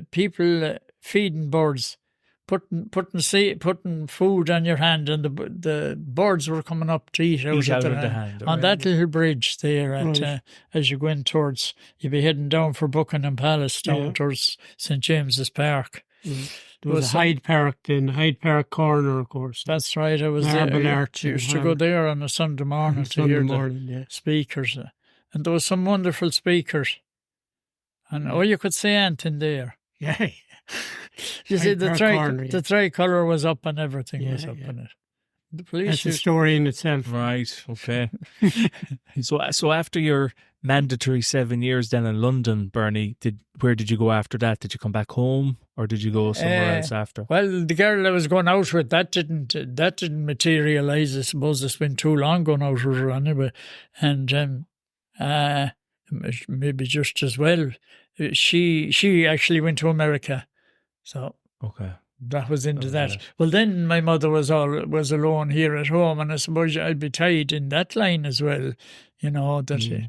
People feeding birds, putting food on your hand, and the birds were coming up to eat out of their hand. On that little bridge there, as you go in towards, you'd be heading down for Buckingham Palace, down towards St James's Park. There was Hyde Park then, Hyde Park Corner, of course. That's right. I was Marble there. Arch. I used to go there on a Sunday morning to hear the speakers. And there was some wonderful speakers. And you could see anything there. Yeah. You see, the tricolour was up and everything was up in it. The police That's a story in itself. Right, okay. So after your mandatory 7 years then in London, Bernie, where did you go after that? Did you come back home, or did you go somewhere else after? Well, the girl I was going out with, that didn't materialise. I suppose it's been too long going out with her anyway. And maybe just as well. She actually went to America. So okay. That was into that. Well, then my mother was alone here at home, and I suppose I'd be tied in that line as well, that you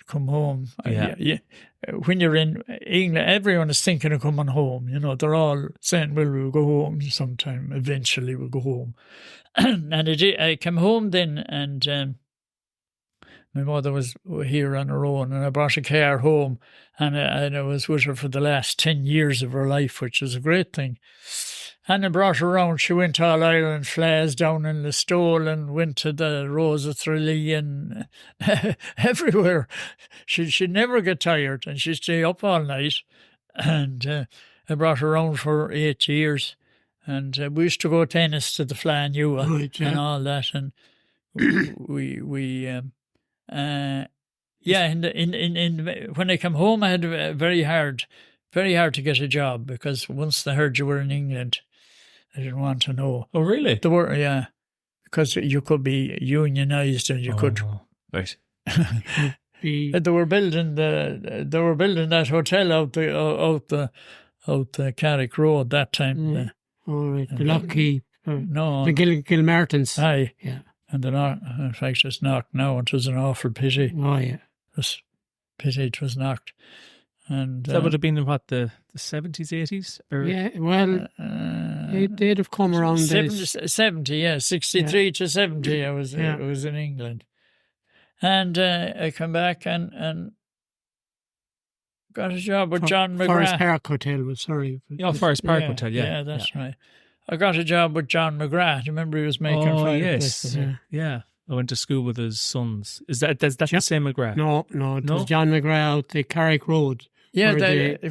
come home. When you're in England, everyone is thinking of coming home. They're all saying, well, we'll go home sometime. Eventually we'll go home. And I came home then, and my mother was here on her own, and I brought a car home, and I was with her for the last 10 years of her life, which was a great thing. And I brought her around. She went to All Ireland Flags down in Listowel, and went to the Rose of Tralee, and everywhere. She'd never get tired, and she'd stay up all night. And I brought her around for 8 years. And we used to go tennis to the Flan Ewell Right, yeah. and all that. And when I came home, I had very hard to get a job, because once they heard you were in England, they didn't want to know. Oh, really? They were, yeah, because you could be unionised and you could. Right. They were building that hotel out the Carrick Road that time. All right, the Lockheed. No, the Gilmartins. Aye, yeah. And in fact, it's knocked now. It was an awful pity. Oh yeah, it was pity it was knocked. And that would have been in what, the 70s, 80s? Yeah, well, they'd have come around 70, yeah, 63 to 70. I was in England, and I come back and got a job with John McGrath. Forest Park Hotel was Forest Park Hotel. Yeah, that's right. I got a job with John McGrath. You remember he was making fireplaces? Yeah. I went to school with his sons. Is that the same McGrath? No, it was John McGrath out the Carrick Road. Yeah,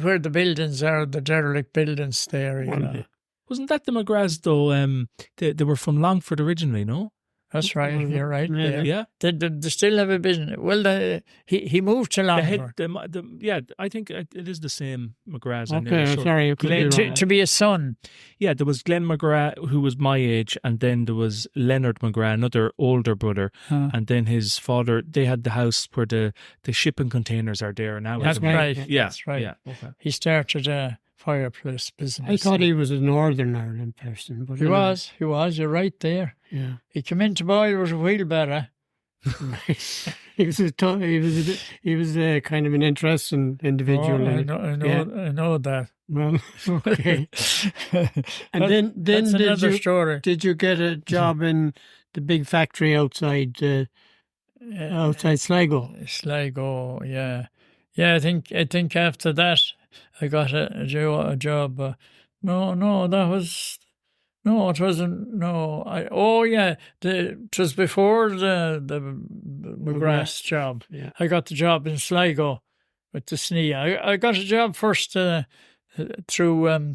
where the buildings are, the derelict buildings there. You know. Wasn't that the McGraths though? They were from Longford originally, no? That's right. You're right. Yeah. They still have a business. Well, he moved to Longford. I think it is the same McGraths. Okay, sorry. To be a son. Yeah, there was Glenn McGrath, who was my age, and then there was Leonard McGrath, another older brother, and then his father. They had the house where the shipping containers are there now. That's right. Yeah, that's right. Yeah. Okay. He started a fireplace business. I thought he was a Northern Ireland person, but he was. You're right there. Yeah, he came into Boyle with a wheelbarrow. He was a kind of an interesting individual. I know that. Well, okay. And then that's another story. Did you get a job in the big factory outside Sligo? Sligo, yeah. I think after that I got a job. No, it wasn't. No, it was before the McGrath's job. Yeah. I got the job in Sligo with the SNE. I got a job first through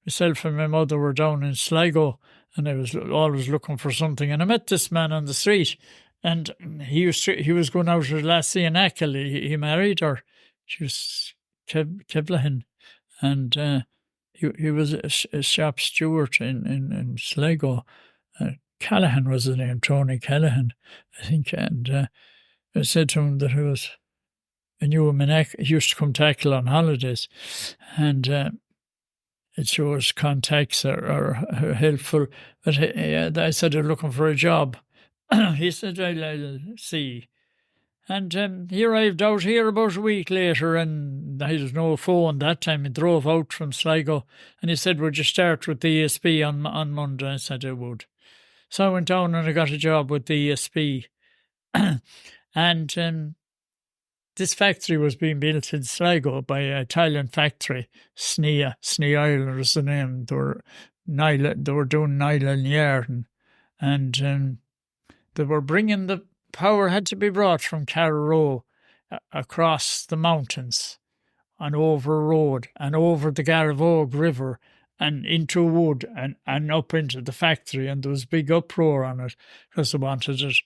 myself and my mother were down in Sligo, and I was always looking for something. And I met this man on the street, and he was going out with Lassie and Ackle. He married her. She was Kevlahan, and he was a shop steward in Sligo. Callahan was his name, Tony Callahan, I think. And I said to him that I knew him he used to come to Ackle on holidays, and it shows contacts are helpful. But I said, I'm looking for a job. He said, I'll see. And he arrived out here about a week later, and there was no phone that time. He drove out from Sligo, and he said, would you start with the ESB on Monday? I said, I would. So I went down and I got a job with the ESB. And this factory was being built in Sligo by an Italian factory, SNE Ireland was the name. They were doing nylon yarn, and they were bringing the power had to be brought from Carrow across the mountains and over a road and over the Garavogue River and into wood and up into the factory, and there was a big uproar on it because they wanted it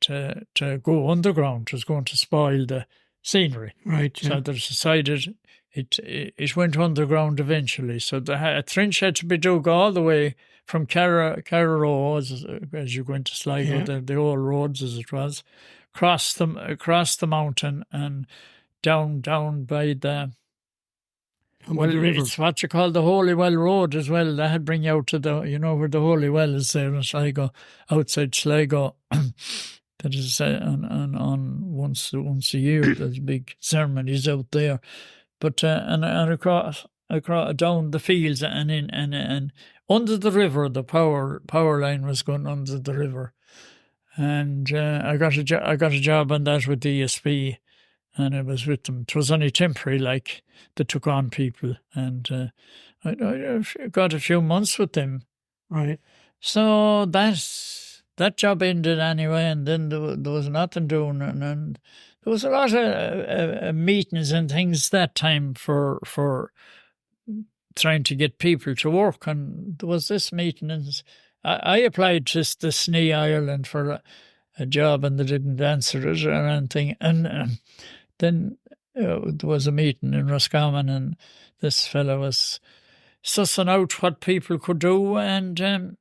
to go underground. It was going to spoil the scenery. Right. Yeah. So they decided it went underground eventually. So a trench had to be dug all the way from Carrow as you go into Sligo, the old roads as it was, across the mountain and down by the river. It's what you call the Holywell Road as well. That had bring you out to where the Holywell is there in Sligo, outside Sligo. That is on once a year. There's big ceremonies out there, but and across down the fields and under the river, the power line was going under the river, and I got a job on that with the ESB, and I was with them. It was only temporary, like they took on people, and I got a few months with them. Right. So that job ended anyway, and then there was nothing doing, and there was a lot of meetings and things that time for trying to get people to work. And there was this meeting, and I applied to the SNE Ireland for a job, and they didn't answer it or anything. And then there was a meeting in Roscommon, and this fellow was sussing out what people could do, and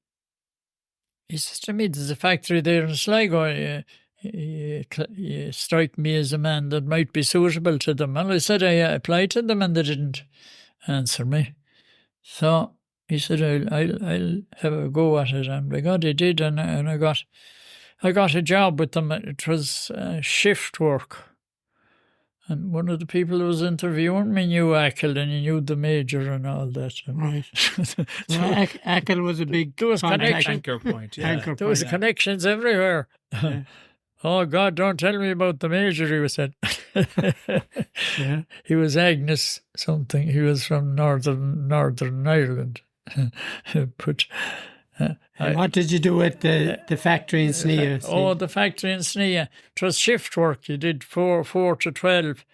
he says to me, there's a factory there in Sligo. You strike me as a man that might be suitable to them. And I said I applied to them, and they didn't answer me. So he said, I'll have a go at it. And by God, he did, and I got a job with them. It was shift work. And one of the people who was interviewing me knew Ackle, and he knew the major and all that. Right. Ackle was a big anchor point. Yeah. There was connections everywhere. Yeah. Oh, God, don't tell me about the major, he was said. Yeah. He was Agnes something. He was from Northern Ireland. But what did you do at the factory in Snea? The factory in Snea. It was shift work. You did 4 to 12.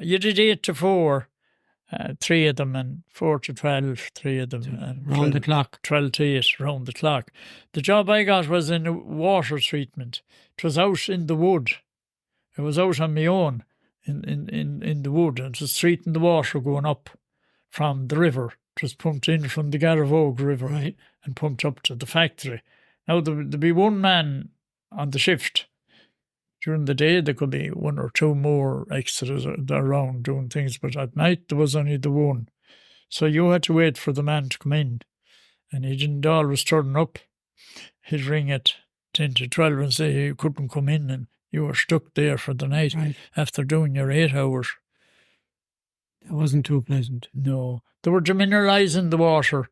You did 8 to 4, 3 of them, and 4 to 12, 3 of them. And round the clock. 12 to 8, round the clock. The job I got was in water treatment. It was out in the wood. It was out on my own in the wood, and it was treating the water going up from the river. It was pumped in from the Garavogue River, right, and pumped up to the factory. Now, there'd be one man on the shift. During the day, there could be 1 or 2 more extras around doing things, but at night, there was only the one. So you had to wait for the man to come in, and he didn't always turn up. He'd ring at 10 to 12 and say he couldn't come in, and you were stuck there for the night, right, after doing your 8 hours. That wasn't too pleasant. No. They were demineralising the water,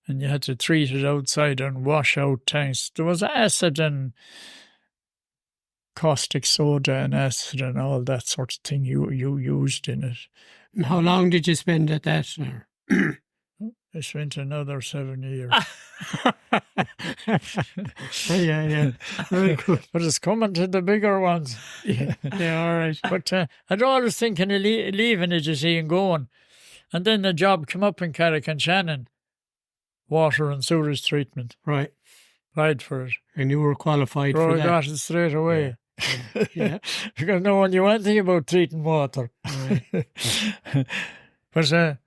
and you had to treat it outside and wash out tanks. There was acid and caustic soda and acid and all that sort of thing you used in it. And how long did you spend at that, sir? I spent another 7 years. Yeah. Very good. But it's coming to the bigger ones. Yeah, all right. But I'd always thinking of leaving it, you see, and going. And then the job came up in Carrick-on-Shannon, water and sewage treatment. Right. Applied for it. And you were qualified for that? I got it straight away. Yeah. Because no one knew anything about treating water. Right. But I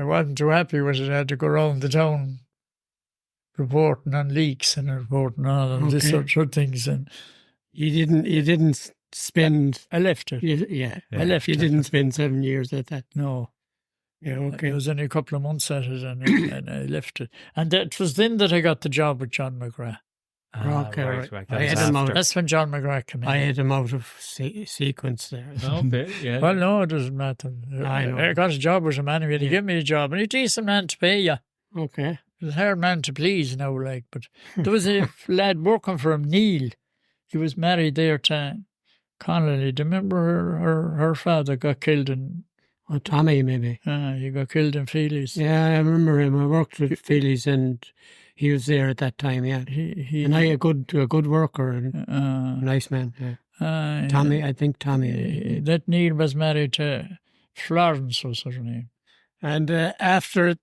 wasn't too happy with it. I had to go around the town reporting on leaks and reporting on this sort of things. And you didn't spend. I left it. I left. You didn't spend 7 years at that. No. Yeah, okay. It was only a couple of months at it, and I left it. And it was then that I got the job with John McGrath. Okay, right. I had him out. That's when John McGrath came in. I had him out of sequence there. Okay, yeah. Well, no, it doesn't matter. I know. I got a job with him anyway. He gave me a job, and he's a decent man to pay you. Okay. He's a hard man to please now, like. But there was a lad working for him, Neil. He was married there to Connolly. Do you remember her father got killed in... Oh, Tommy, maybe. He got killed in Feely's. Yeah, I remember him. I worked with Feely's, and he was there at that time, yeah. And a good worker and a nice man, yeah. Tommy, I think Tommy. That Neil was married to Florence, was her name. And after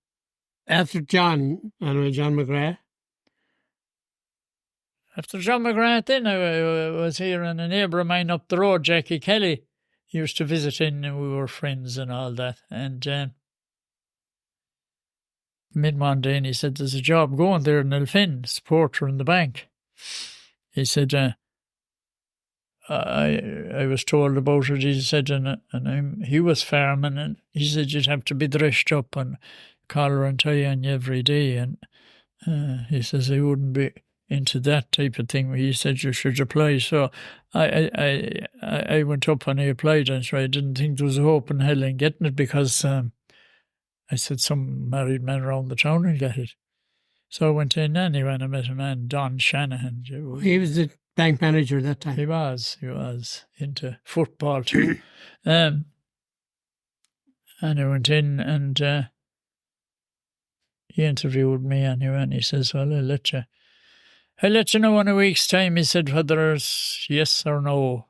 John McGrath? After John McGrath, then I was here, and a neighbour of mine up the road, Jackie Kelly, used to visit in, and we were friends and all that. And mid one day, and he said, there's a job going there in Elphin, supporter in the bank. He said, I was told about it, he said, he was farming, and he said you'd have to be dressed up and collar and tie on you every day. And he says he wouldn't be into that type of thing. He said you should apply. So I went up and I applied, and so I didn't think there was a hope in hell in getting it, because I said some married man around the town will get it. So I went in anyway, and I met a man, Don Shanahan. He was the bank manager at that time. He was into football too. And I went in, and he interviewed me anyway, and he says, well, I'll let you know in a week's time, he said, whether it's yes or no.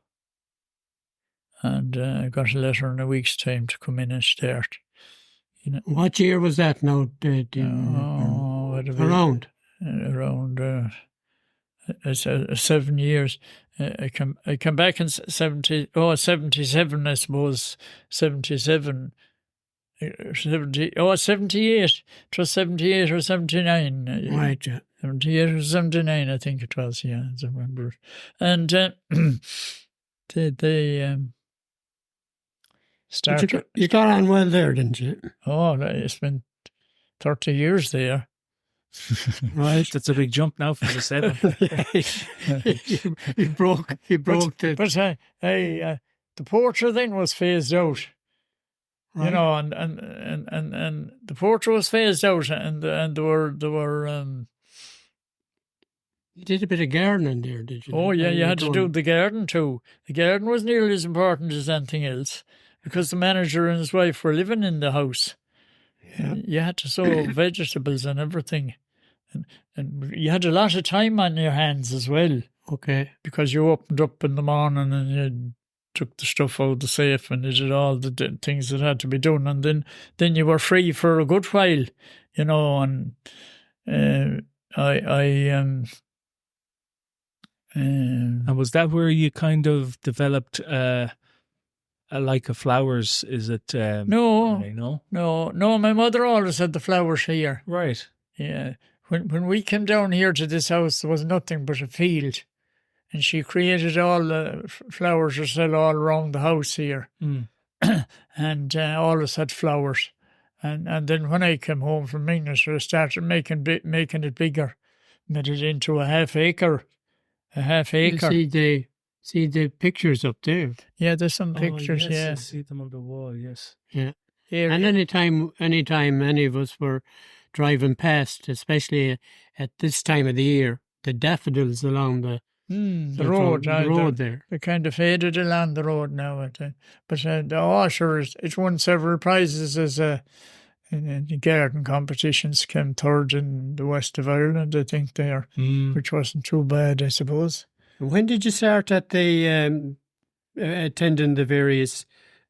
And I got a letter in a week's time to come in and start. What year was that now? What'd it be? Around. 7 years. I come back in 77, I suppose. 77. 78. It was 78 or 79. Right, yeah. 78 or 79, I think it was, yeah, I remember. And they started. But you got on well there, didn't you? Oh, I spent 30 years there. Right. That's a big jump now from the 7. he broke the... But the porter then was phased out. Right. You know, and the porter was phased out, and there were. You did a bit of gardening there, did you? Oh yeah, you had to do the garden too. The garden was nearly as important as anything else, because the manager and his wife were living in the house. Yeah. You had to sow vegetables and everything, and you had a lot of time on your hands as well. Okay. Because you opened up in the morning and you took the stuff out of the safe and you did all the things that had to be done, and then you were free for a good while, you know. And And was that where you kind of developed a like of flowers? Is it? No. My mother always had the flowers here. Right. Yeah. When we came down here to this house, there was nothing but a field, and she created all the flowers herself all around the house here, and always had flowers. And then when I came home from English, I started making it bigger, made it into a half acre. You see the pictures up there. Yeah, there's some pictures. Yes, yeah, I see them on the wall. Yes. Yeah. Here, And anytime any of us were driving past, especially at this time of the year, the daffodils along the road, there. They kind of faded along the road now. But it won several prizes as in the garden competitions. Came third in the west of Ireland, I think, there, which wasn't too bad, I suppose. When did you start at the attending the various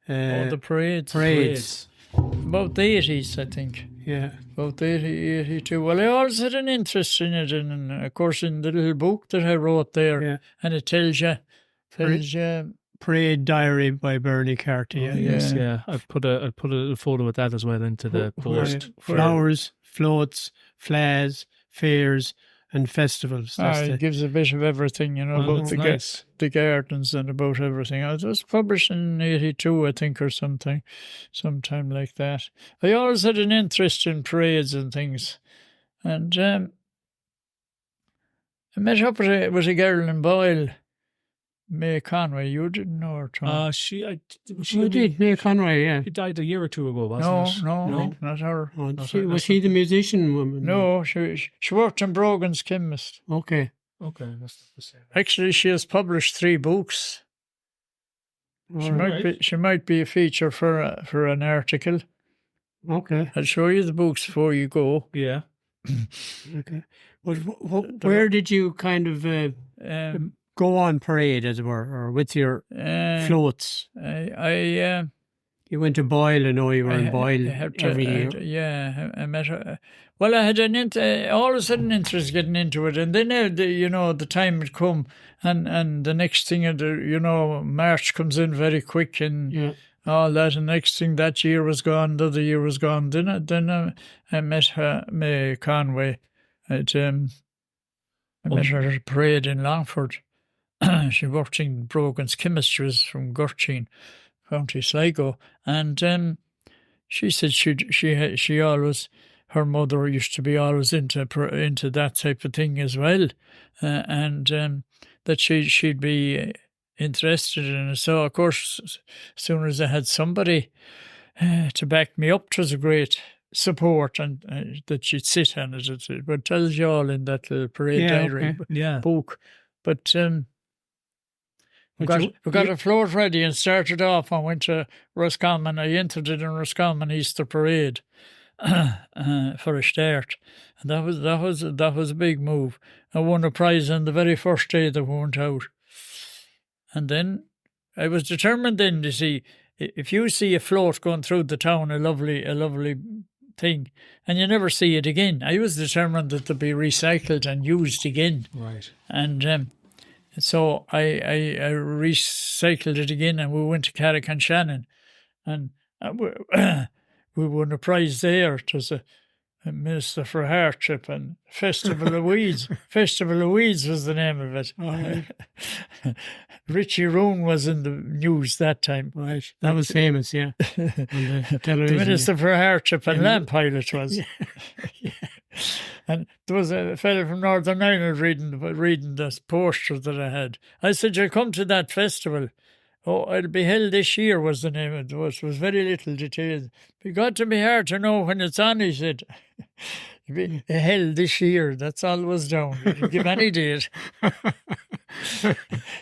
The parades. About the 80s, I think. Yeah. About 82. Well, I always had an interest in it, and of course in the little book that I wrote there, Yeah. and it tells you. Parade Diary by Bernie Carty. Yes, yeah. I put a little photo of that as well into the post. Flowers, floats, flags, fairs, and festivals. It gives a bit of everything, about the gardens and about everything. It was published in 82, I think, or sometime like that. I always had an interest in parades and things. And I met up with a girl in Boyle, May Conway. You didn't know her, Tom. She did, May Conway, yeah. She died a year or two ago, wasn't it? No, not her. Was she the musician woman? No, she worked in Brogan's Chemist. Okay. Okay, that's the same. Actually, she has published 3 books. She might be a feature for an article. Okay. I'll show you the books before you go. Yeah. Okay. Where did you kind of go on parade, as it were, or with your floats? You went to Boyle. I know you were in Boyle every year. I met her. Well, I had always had an interest getting into it, and then the time had come, and the next thing, March comes in very quick, and all that, and next thing that year was gone, the other year was gone. Then I met her, May Conway. I met her at a parade in Longford. She worked in Brogan's Chemist. She was from Gurteen, County Sligo, and she said she always, her mother used to be always into that type of thing as well, and that she'd be interested in it. So of course, as soon as I had somebody to back me up, it was a great support, and that she'd sit on it. It tells you all in that little parade diary book, but. We got a float ready and started off and went to Roscommon. I entered it in Roscommon Easter Parade for a start, and that was a big move. I won a prize on the very first day that we went out, and then I was determined then to see if you see a float going through the town, a lovely thing, and you never see it again, I was determined that to be recycled and used again. Right. And so I recycled it again, and we went to Carrick-on-Shannon, and we won a prize there. It was a Minister for Hardship and Festival of Weeds. Festival of Weeds was the name of it. Richie Roon was in the news that time. Right, that was famous, yeah. On the television. The Minister for Hardship and Land Pilot was. Yeah. And there was a fellow from Northern Ireland reading this poster that I had. I said, "You'll come to that festival." "Oh, it'll be held this year," was the name of it. It was very little detail. "It got to be hard to know when it's on," he said. "It'll be held this year." That's all it was down. You can give any date.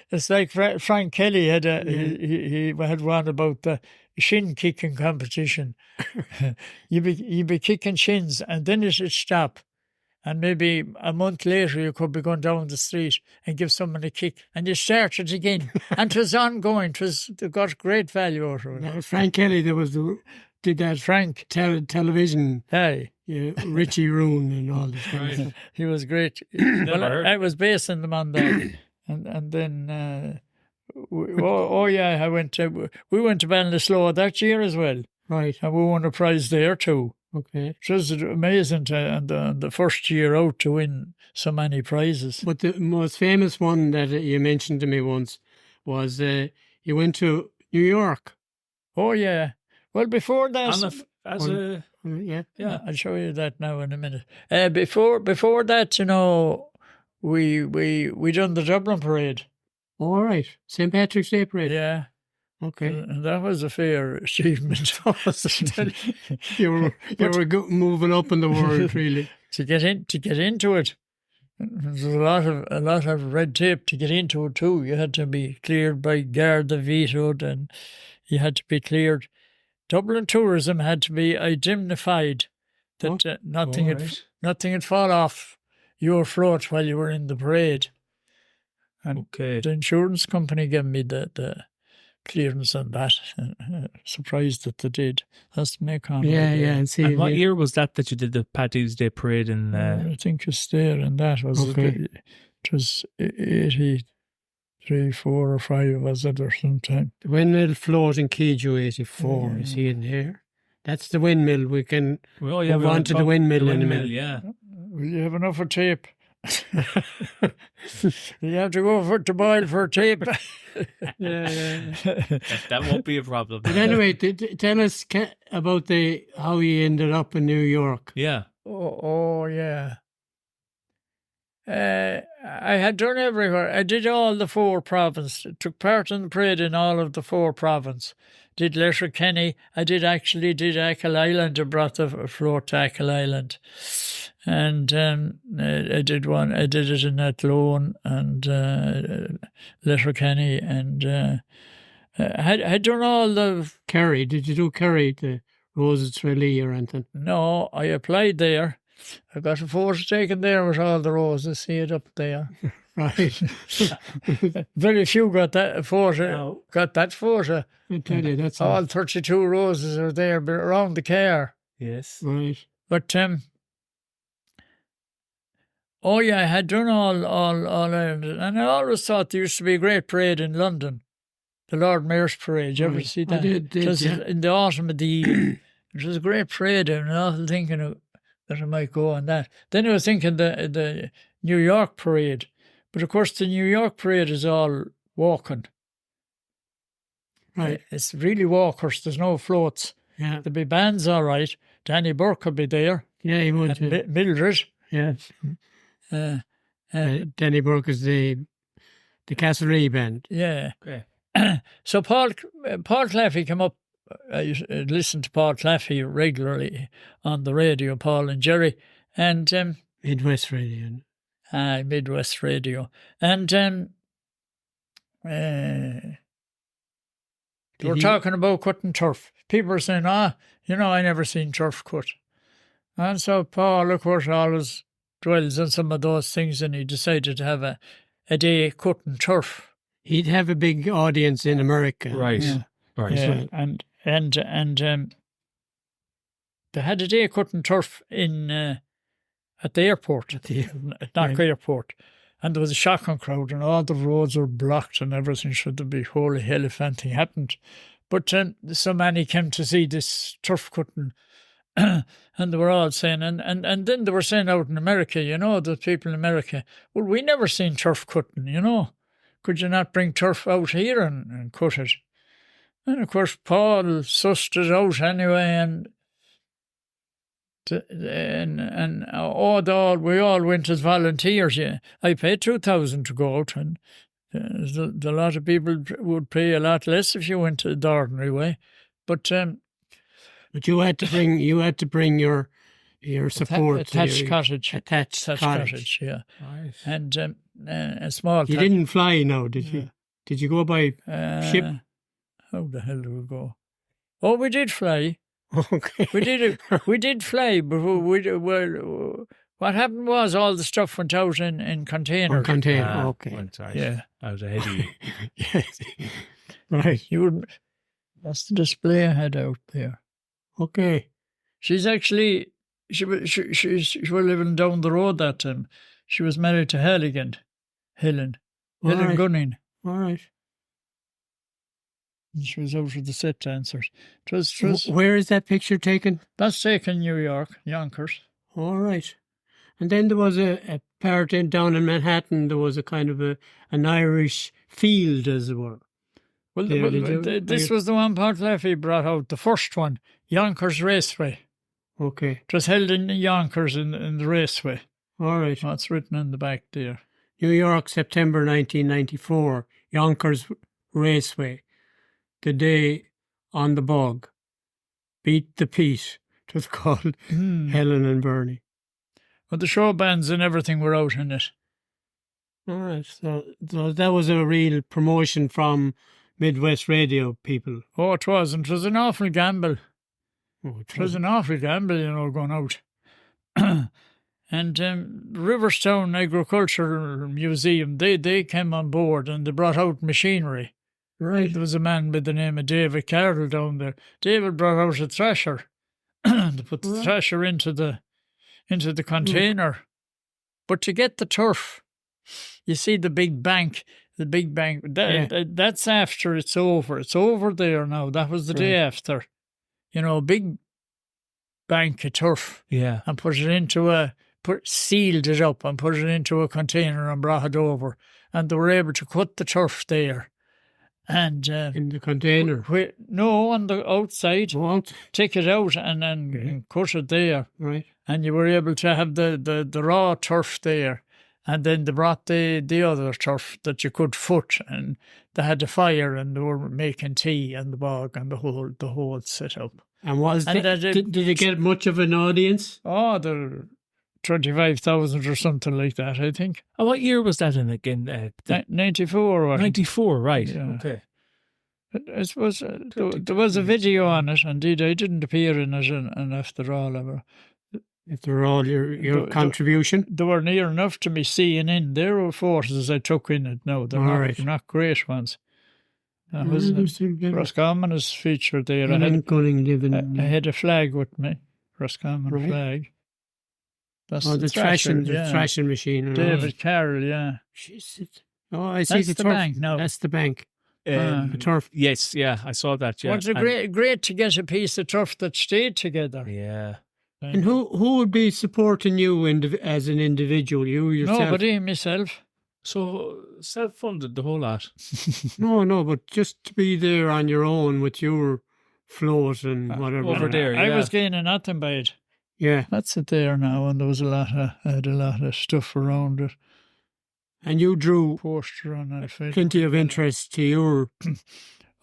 It's like Frank Kelly had he had one about the shin kicking competition. You'd be kicking shins, and then it'd stop. And maybe a month later, you could be going down the street and give someone a kick, and you start it again. And 'twas ongoing. It got great value out of it. Frank Kelly, did that Frank television. Hey. Yeah, Richie Roon and all this kind of stuff. He was great. Well, I was basing them on that. And then, we went to Ballinasloe that year as well. Right. And we won a prize there too. Okay. It was amazing the first year out to win so many prizes. But the most famous one that you mentioned to me once was you went to New York. Oh, yeah. Well, before that... Yeah. I'll show you that now in a minute. Before that, we done the Dublin Parade. All right. St. Patrick's Day Parade. Yeah. Okay. And that was a fair achievement. You were moving up in the world, really. to get into it. There's a lot of red tape to get into it too. You had to be cleared by Garda vetoed, and you had to be cleared. Dublin tourism had to be indemnified that nothing had fall off your float while you were in the parade. And the insurance company gave me the clearance on that. Surprised that they did. That's the make on. Yeah. And what year was that you did the Paddy's Day Parade in? I think it's there, and that was it was 83, 4 or 5 was it, or sometime. The windmill float in Keju 84. You see it here. That's the windmill. We can move on to the windmill in a minute. Yeah. Will you have enough of tape? You have to go to boil for tape. Yeah. That won't be a problem. But anyway, tell us about how you ended up in New York. Yeah. Oh yeah. I had done everywhere. I did all the 4 provinces. Took part in the parade in all of the 4 provinces. Did Letterkenny. I did Achill Island. I brought the float to Achill Island. And I did it in Athlone and Letterkenny, and I had done all the... Kerry, did you do Kerry, the Roses Tralee or anything? No, I applied there. I got a photo taken there with all the roses, see it up there. Right. Very few got that photo. No. Got that photo. I tell you, that's all 32 roses are there around the car. Yes. Right. But I had done all Ireland, and I always thought there used to be a great parade in London, the Lord Mayor's Parade. Did you ever see that? I did, it was in the autumn of the year. It was a great parade, and I was thinking that I might go on that. Then I was thinking the New York Parade, but of course the New York Parade is all walking. Right. It's really walkers. There's no floats. Yeah. There'll be bands, all right. Danny Burke could be there. Yeah, he would. Mildred. Yeah. Danny Burke is the Castlereagh band. Yeah. Okay. So Paul Claffey came up. I used to listen to Paul Claffey regularly on the radio, Paul and Jerry, and Midwest Radio. Midwest Radio, and they were talking about cutting turf. People were saying, I never seen turf cut. And so Paul, of course, always dwells on some of those things, and he decided to have a day cutting turf. He'd have a big audience in America. Right. Right. Yeah, and they had a day cutting turf in at the airport, at Knock Airport, and there was a shotgun crowd, and all the roads were blocked and everything. Should there be holy hell if anything happened? But so many came to see this turf cutting, and they were all saying, and then they were saying out in America, the people in America, well, we never seen turf cutting, could you not bring turf out here and cut it? And of course, Paul sussed it out anyway, and we all went as volunteers. Yeah, I paid 2,000 to go out, and a lot of people would pay a lot less if you went the ordinary way. But you had to bring your support. Attached cottage. Attached cottage. Yeah. Right. And a small. You didn't fly now, did you? Did you go by ship? How the hell do we go? Oh, we did fly. Okay. We did fly, but what happened was all the stuff went out in containers. Okay. Yeah. Out ahead of you. Yes. Right. That's the display I had out there. Okay. She's actually she was living down the road that time. She was married to Helen Right. Gunning. All right. And she was out with the set dancers. Twas, Where is that picture taken? that's taken New York, Yonkers. All right. And then there was a part down in Manhattan. There was a kind of an Irish field, as it were. Well, Yeah, this was the one Pat Leffy brought out, the first one, Yonkers Raceway. Okay. It was held in Yonkers in the Raceway. All right. That's written in the back there. New York, September 1994. Yonkers Raceway. The day on the bog. Beat the Pete. It was called Helen and Bernie. Well, the show bands and everything were out in it. All right. So that was a real promotion from Midwest radio people. Oh, it was. And it was an awful gamble. Oh, It was an awful gamble, going out. And Riverstown Agriculture Museum, they came on board and they brought out machinery. Right. There was a man by the name of David Carroll down there. David brought out a thresher to put the thresher into the container. But to get the turf, you see the big bank, that's after it's over. It's over there now. That was the day after. Big bank of turf. Yeah. And sealed it up and put it into a container and brought it over. And they were able to cut the turf there. And in the container? No, on the outside. What? Take it out and then cut it there. Right. And you were able to have the raw turf there. And then they brought the other turf that you could foot, and they had the fire and they were making tea and the bog and the whole setup. And did you get much of an audience? Oh, there 25,000 or something like that, I think. And what year was that in again? 94. 94, right. Yeah. Okay. I suppose there was a video on it. Indeed, I didn't appear in it, and after all, After all your contribution? They were near enough to me seeing in. There were forces I took in it. No, they're not great ones. Roscommon is featured there. I had a flag with me, Roscommon flag. That's the thrashing machine. David Carroll, yeah. Oh, I see. That's the bank now. That's the bank. The turf. Yes, yeah, I saw that. Yeah, Well, it's great to get a piece of turf that stayed together. Yeah. And who would be supporting you as an individual? You yourself? Nobody, myself. So self-funded the whole lot. No, but just to be there on your own with your float and whatever. Over there, I was gaining nothing by it. Yeah. That's it there now, and there was I had a lot of stuff around it. And you drew poster on it. Plenty of interest to your...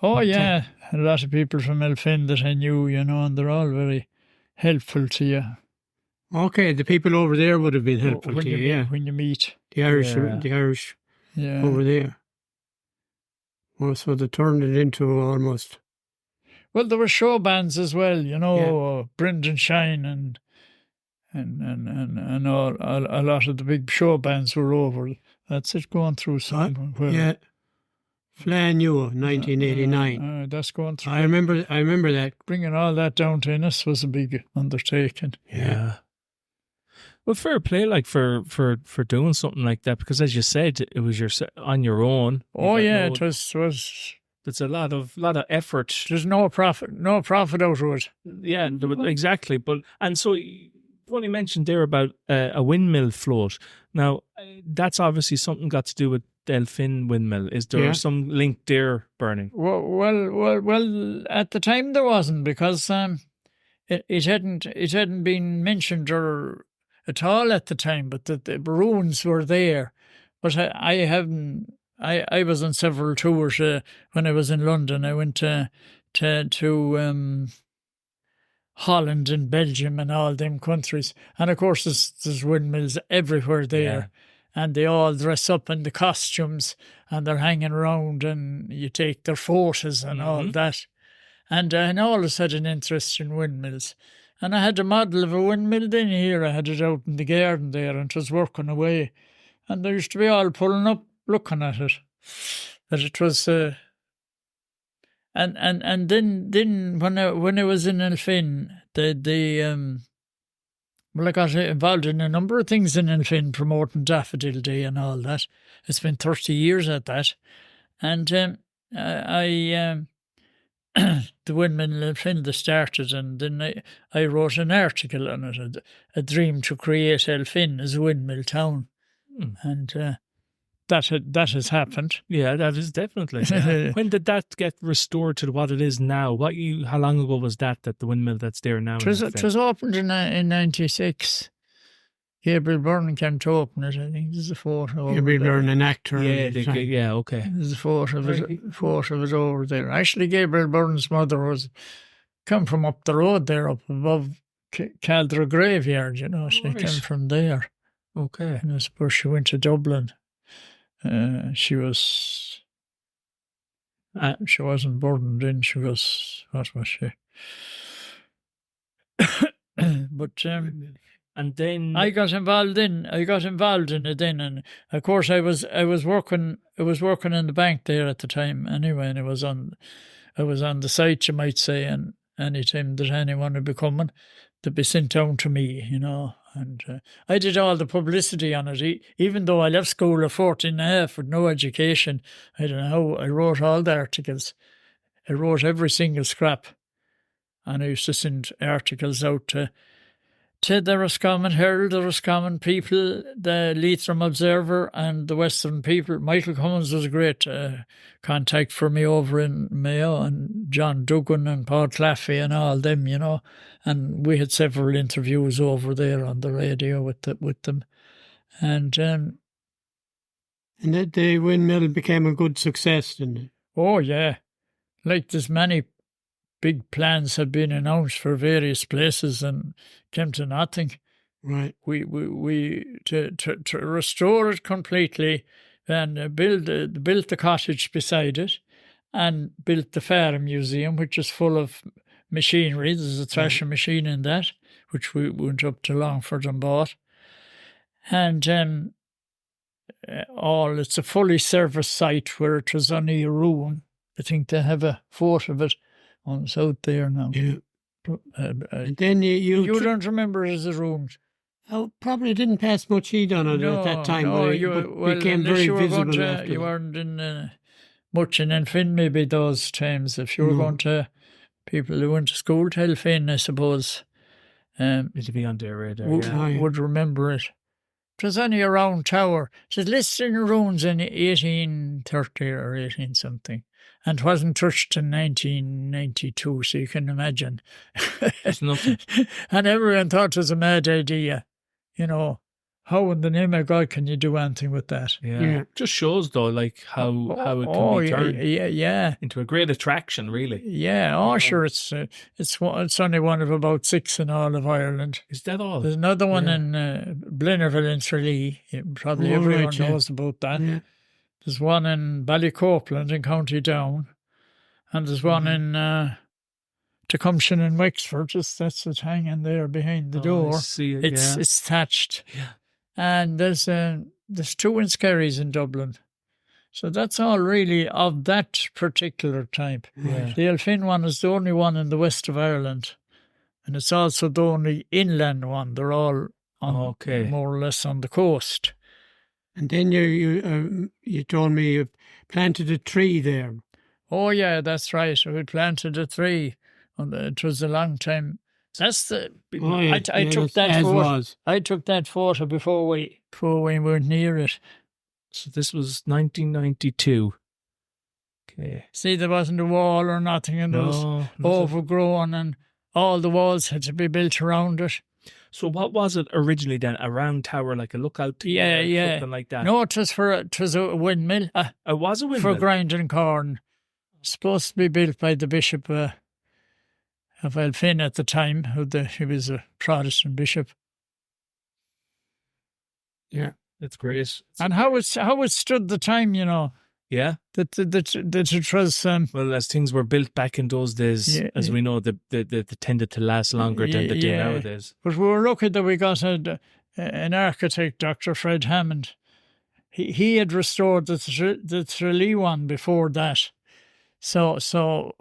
Oh, yeah. A lot of people from Elphin that I knew, and they're all very helpful to you. Okay, the people over there would have been helpful to you, when you meet. The Irish over there. Well, so they turned it into almost... Well, there were show bands as well, Brendan Shine and all, a lot of the big show bands were over. That's it, going through something. Yeah. Flanua, 1989. That's going through. I remember that. Bringing all that down to Innis was a big undertaking. Yeah. Well, fair play, like for doing something like that, because as you said, it was on your own. Oh yeah, it was. It's a lot of effort. There's no profit out of it. Yeah, exactly. But and so you only mentioned there about a windmill float. Now that's obviously something got to do with the Elphin Windmill. Is there some link there, Bernie? Well. At the time there wasn't, because it hadn't been mentioned or at all at the time. But the ruins were there. But I was on several tours when I was in London. I went to Holland and Belgium and all them countries. And of course there's windmills everywhere there. And they all dress up in the costumes and they're hanging around and you take their photos and all that. And I always had an interest in windmills. And I had a model of a windmill then here. I had it out in the garden there and it was working away. And there used to be all pulling up, looking at it, that it was, and then when I was in Elphin, I got involved in a number of things in Elphin, promoting Daffodil Day and all that. It's been 30 years at that, and the windmill in Elphin that started, and then I wrote an article on it, a dream to create Elphin as a windmill town, and. That has happened. Yeah, that is definitely. Yeah. When did that get restored to what it is now? How long ago was that the windmill that's there now? It was opened in 96. Gabriel Byrne came to open it. I think there's a photo. Gabriel Byrne, an actor. Yeah, okay. There's a photo of it over there. Actually, Gabriel Byrne's mother come from up the road there, up above Caldera Graveyard. She came from there. Okay. And I suppose she went to Dublin. She wasn't burdened in. She was, what was she? But and then I got involved in it then, and of course I was working in the bank there at the time anyway, and I was on the site, you might say, and any time that anyone would be coming, they'd be sent down to me, And I did all the publicity on it, even though I left school at 14 and a half with no education. I don't know how. I wrote all the articles. I wrote every single scrap. And I used to send articles out to the Roscommon Herald, the Roscommon People, the Leitrim Observer, and the Western People. Michael Cummins was a great contact for me over in Mayo, and John Duggan and Paul Claffey and all them, And we had several interviews over there on the radio with them. And that the windmill became a good success, didn't it? Oh, yeah. Like there's many big plans had been announced for various places and came to nothing. Right. We to restore it completely, and built the cottage beside it, and built the farm museum, which is full of machinery. There's a thrashing machine in that, which we went up to Longford and bought, and it's a fully serviced site where it was only a ruin. I think they have a photo of it on it's out there now. Yeah. And then you don't remember it as a ruin. Oh, probably didn't pass much heat on it at that time. No, it became very visible after. You weren't in much in Elphin maybe those times. If you were going to people who went to school to Elphin, I suppose, it'd be on their radar. Would remember it. It was only a round tower. It was listed in ruins in 1830 or 18 something. And it wasn't touched in 1992, so you can imagine. It's nothing. And everyone thought it was a mad idea. How in the name of God can you do anything with that? Yeah. Just shows, though, like how it can be turned into a great attraction, really. Yeah, sure. It's only one of about 6 in all of Ireland. Is that all? There's another one in Blennerville in Tralee. Probably everyone knows about that. Yeah. There's one in Ballycopeland in County Down, and there's one in Tecumseh in Wexford. That's what's hanging there behind the door. I see it, it's thatched. Yeah. And there's 2 in Skerries in Dublin. So that's all really of that particular type. Yeah. The Elphin one is the only one in the west of Ireland, and it's also the only inland one. They're all on, more or less on the coast. And then you told me you planted a tree there. Oh yeah, that's right. We planted a tree. And it was a long time. That's the. I took that photo. I took that photo before we went near it. So this was 1992. Okay. See, there wasn't a wall or nothing, and it was overgrown, and all the walls had to be built around it. So what was it originally then? A round tower, like a lookout tower? Yeah. Something like that? No, it was a windmill. It was a windmill? For grinding corn. Supposed to be built by the Bishop of Elphin at the time. He was a Protestant bishop. Yeah. That's great. And how it stood the time, you know. Yeah. That it was... well, as things were built back in those days, as we know, they tended to last longer than they do nowadays. But we were lucky that we got an architect, Dr. Fred Hammond. He had restored the Tralee one before that. So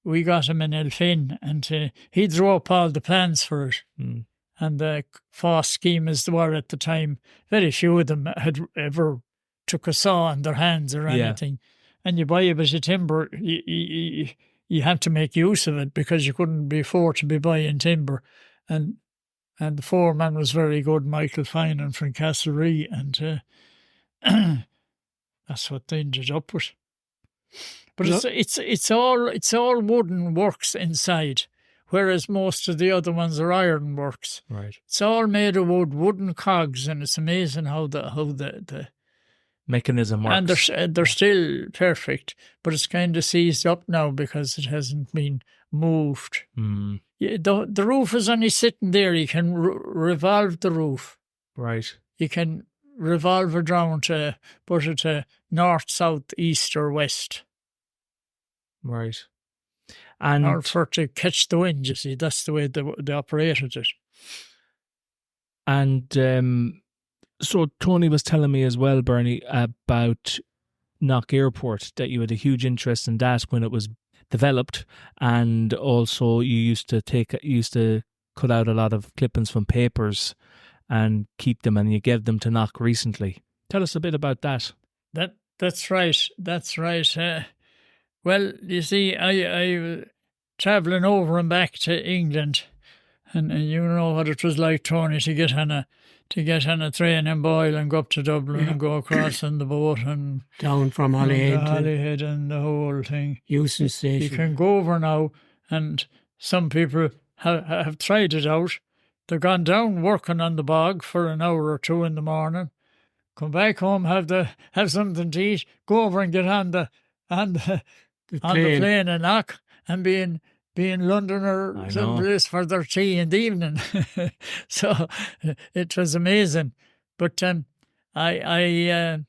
we got him in Elphin, and he drew up all the plans for it. Mm. And the FOSS scheme as they were at the time, very few of them had ever took a saw in their hands or anything. And you buy a bit of timber, you have to make use of it because you couldn't afford to be buying timber. And the foreman was very good, Michael Finan from Castlerea, and that's what they ended up with. But it's all wooden works inside, whereas most of the other ones are iron works. Right. It's all made of wooden cogs, and it's amazing how the mechanism works. And they're still perfect, but it's kind of seized up now because it hasn't been moved. Mm. The roof is only sitting there. You can revolve the roof. Right. You can revolve it round to put it to north, south, east or west. Right. And or for to catch the wind, you see. That's the way they operated it. And so Tony was telling me as well, Bernie, about Knock Airport, that you had a huge interest in that when it was developed, and also you used to cut out a lot of clippings from papers and keep them, and you gave them to Knock recently. Tell us a bit about that. That's right. That's right. Well, you see, I travelling over and back to England, and you know what it was like, Tony, to get on a train in Boyle and go up to Dublin and go across on the boat and down from Holyhead and the whole thing. Euston Station. You can go over now, and some people have tried it out. They've gone down working on the bog for an hour or two in the morning, come back home, have something to eat, go over and get on the plane and Knock, and be in London or some place for their tea in the evening. So it was amazing. But I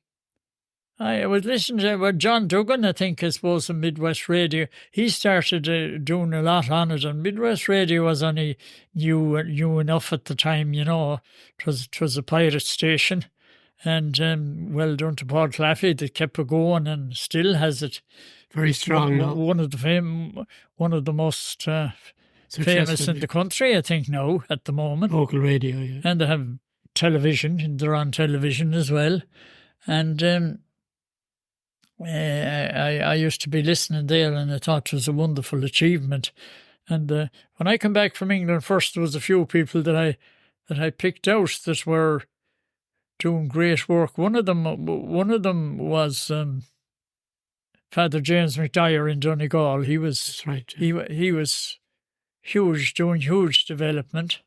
was listening to John Duggan, I think, I suppose, on Midwest Radio. He started doing a lot on it, and Midwest Radio was only new enough at the time, you know. It was a pirate station. And well done to Paul Claffey that kept it going and still has it. Very strong now. One of the most famous in the country, I think, now at the moment. Local radio, yeah. And they have television, and they're on television as well. And I used to be listening there, and I thought it was a wonderful achievement. And when I come back from England first, there was a few people that I picked out that were doing great work. One of them was Father James McDyer in Donegal. He was he was huge, doing huge development,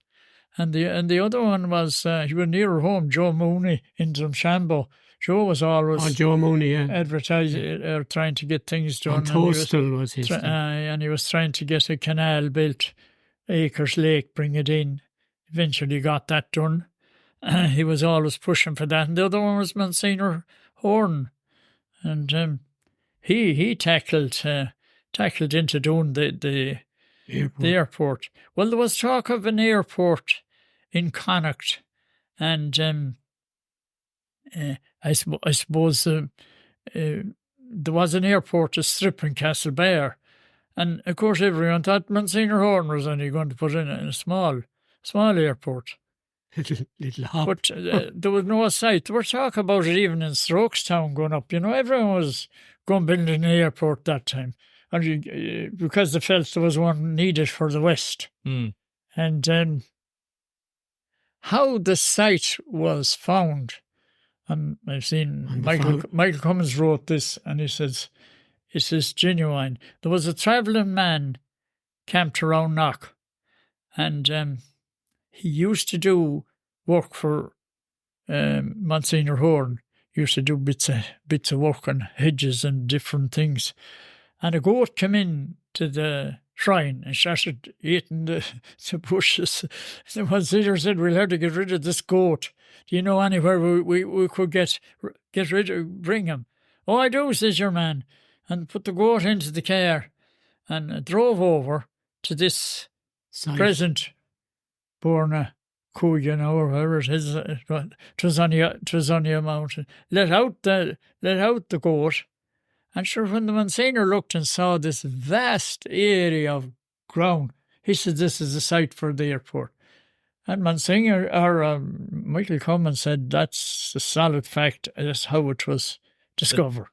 and the other one was he was nearer home. Joe Mooney in Drumshambo. Joe was always Joe Mooney, advertising or trying to get things done. And Toastal was his and he was trying to get a canal built, Acres Lake, bring it in. Eventually got that done. He was always pushing for that. And the other one was Monsignor Horn. And he tackled into doing the airport. Well, there was talk of an airport in Connacht. And I suppose there was an airport, a strip in Castlebar. And, of course, everyone thought Monsignor Horn was only going to put in a small airport. Little hop. But there was no site. They were talking about it even in Strokestown going up. Everyone was going building an airport that time. And because they felt there was one needed for the West. Mm. And how the site was found, and I've seen Michael Cummins wrote this, and he says, it is genuine. There was a travelling man camped around Knock, and he used to do work for Monsignor Horn. He used to do bits of work on hedges and different things. And a goat came in to the shrine and started eating the bushes. The Monsignor said, we'll have to get rid of this goat. Do you know anywhere we could get bring him? Oh, I do, says your man. And put the goat into the car and drove over to this present Borna Coogan or wherever it is, Tresonia Mountain. Let out the goat. And sure, when the Monsignor looked and saw this vast area of ground, he said, this is the site for the airport. And Monsignor, or Michael Cummins said, that's a solid fact. That's how it was discovered.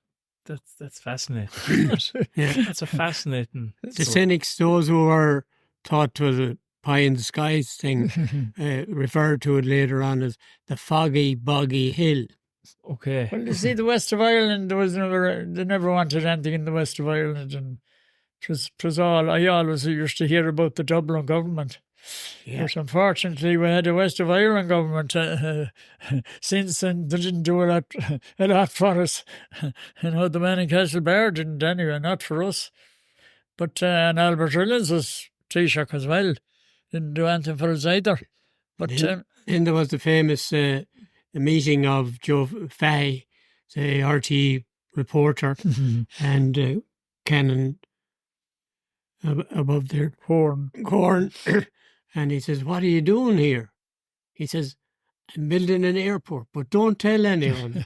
That's fascinating. Yeah. That's a fascinating. The cynics, those who were thought was a pie in the skies thing, referred to it later on as the foggy, boggy hill. Okay. Well, you see, the West of Ireland, they never wanted anything in the West of Ireland, and it was all, I always used to hear about the Dublin government. Yeah. But unfortunately, we had a West of Ireland government since, and they didn't do a lot for us. The man in Castlebar didn't anyway, not for us. But and Albert Rillins was Taoiseach as well. Didn't do anything for us either. But then there was the famous meeting of Joe Fahey, the RT reporter, and Canon above their Horn. And he says, what are you doing here? He says, I'm building an airport, but don't tell anyone.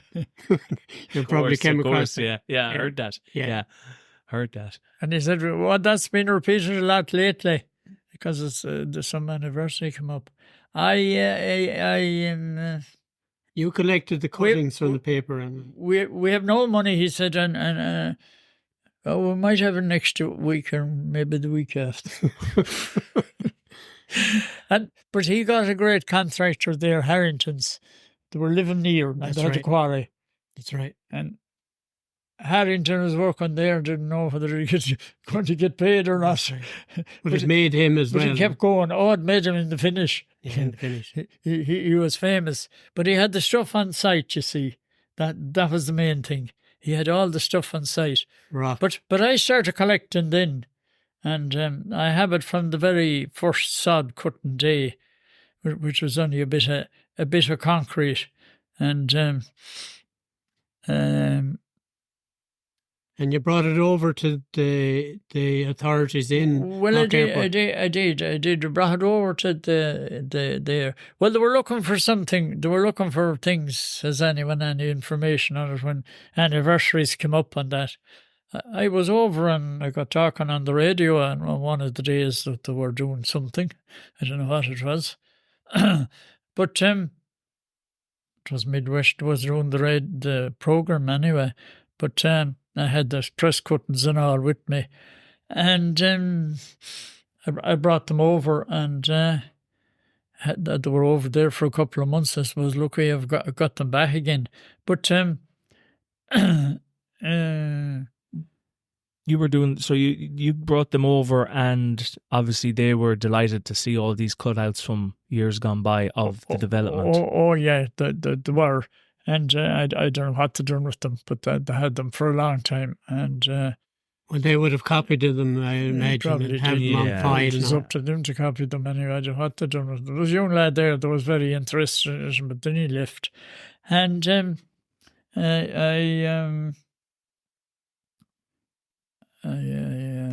You probably came across that. Yeah, I heard that. Yeah, heard that. And he said, well, that's been repeated a lot lately because there's some anniversary come up. You collected the cuttings from the paper. And we have no money, he said, and we might have it next week or maybe the week after. But he got a great contractor there, Harrington's. They were living near, and they had a quarry. That's right. And Harrington was working there, didn't know whether he was going to get paid or not. But it made him as well. But he kept going. Oh, it made him in the finish. Yeah, in the finish. He was famous. But he had the stuff on site, you see. That was the main thing. He had all the stuff on site. Rock. But I started collecting then. And I have it from the very first sod cutting day, which was only a bit of concrete. And you brought it over to the authorities in Knock Airport. I did. I brought it over to the well, they were looking for something. They were looking for things, has anyone any information on it when anniversaries came up on that. I was over and I got talking on the radio on one of the days that they were doing something. I don't know what it was. But it was Midwest was doing the programme anyway. But I had the press cuttings and all with me. And I brought them over and they were over there for a couple of months. I suppose, lucky I've got them back again. But you were doing, so you brought them over, and obviously they were delighted to see all these cutouts from years gone by of the development. Oh yeah, they were. And I don't know what to do with them, but they had them for a long time. And well, they would have copied them, I imagine, and have them on file. It was up to them to copy them anyway. I don't know what to do with them. There was a young lad there that was very interested in it, but then he left. And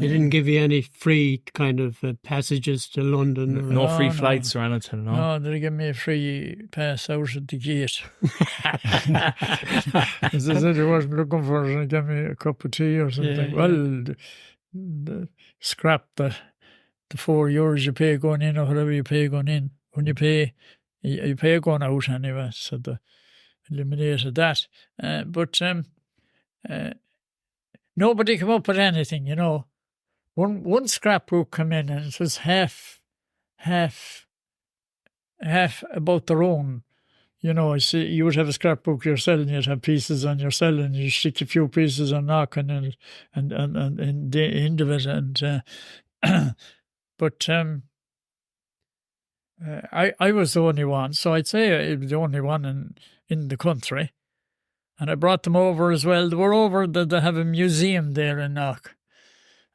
They didn't give you any free kind of passages to London? Or No free flights or anything, no? No, they gave me a free pass out at the gate. As I said, I wasn't looking for it, and they gave me a cup of tea or something. Yeah, Well, the scrap the €4 you pay going in or whatever you pay going in. When you pay going out anyway, so they eliminated that. But nobody came up with anything, you know. One scrapbook come in and it was half about their own. You know, I see you would have a scrapbook you're selling, you'd have pieces on your selling, you stick a few pieces on knocking and the end of it, and but I was the only one, so I'd say I was the only one in the country, and I brought them over as well. They were over, they have a museum there in Knock,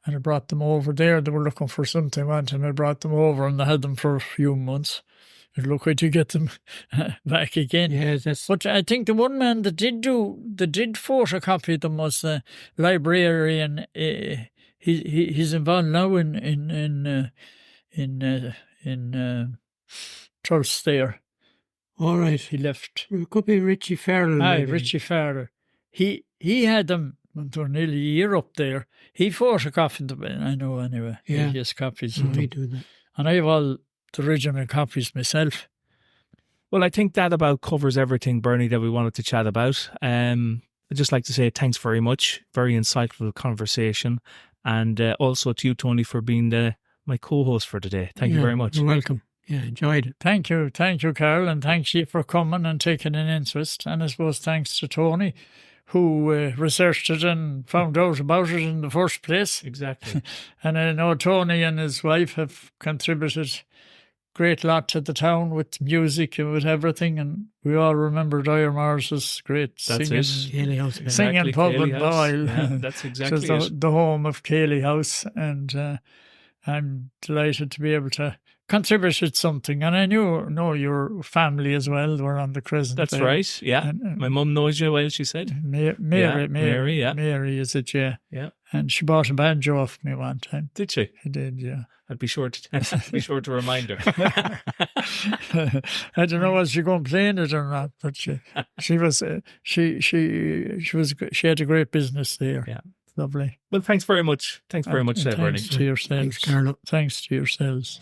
and I brought them over there. They were looking for something, and I brought them over, and they had them for a few months. It looked like to get them back again. Yes, but I think the one man that did photocopy them was the librarian. He's involved now in Trust there. All right. He left. It could be Richie Farrell. Aye, maybe. Richie Farrell. He had them for nearly a year up there. He photocopied them, I know anyway. Yeah. He has copies Oh, of he them. do that. And I have all the original copies myself. Well, I think that about covers everything, Bernie, that we wanted to chat about. I'd just like to say thanks very much. Very insightful conversation. And also to you, Tony, for being my co-host for today. Thank you very much. You're welcome. Yeah, enjoyed it. Thank you, Carl, and thanks you for coming and taking an interest. And I suppose thanks to Tony, who researched it and found out about it in the first place. Exactly. And I know Tony and his wife have contributed great lot to the town with music and with everything, and we all remember Dyer Morris's great That's singing, it. Cayley House. singing pub Cayley and House. Boyle. Yeah, that's exactly Which is it. the home of Cayley House, and I'm delighted to be able to contribute something. And I know your family as well were on the Crescent. That's there. right, yeah. And, My mum knows you well, she said. Mary, yeah. Mary, is it, yeah. Yeah. And she bought a banjo off me one time. Did she? She did, yeah. I'd be sure to remind her. I don't know was she going playing it or not, but she was she had a great business there. Yeah. Lovely. Well, thanks very much. Thanks very much, Bernie. Thanks to yourselves. Thanks, Carlo. Thanks to yourselves.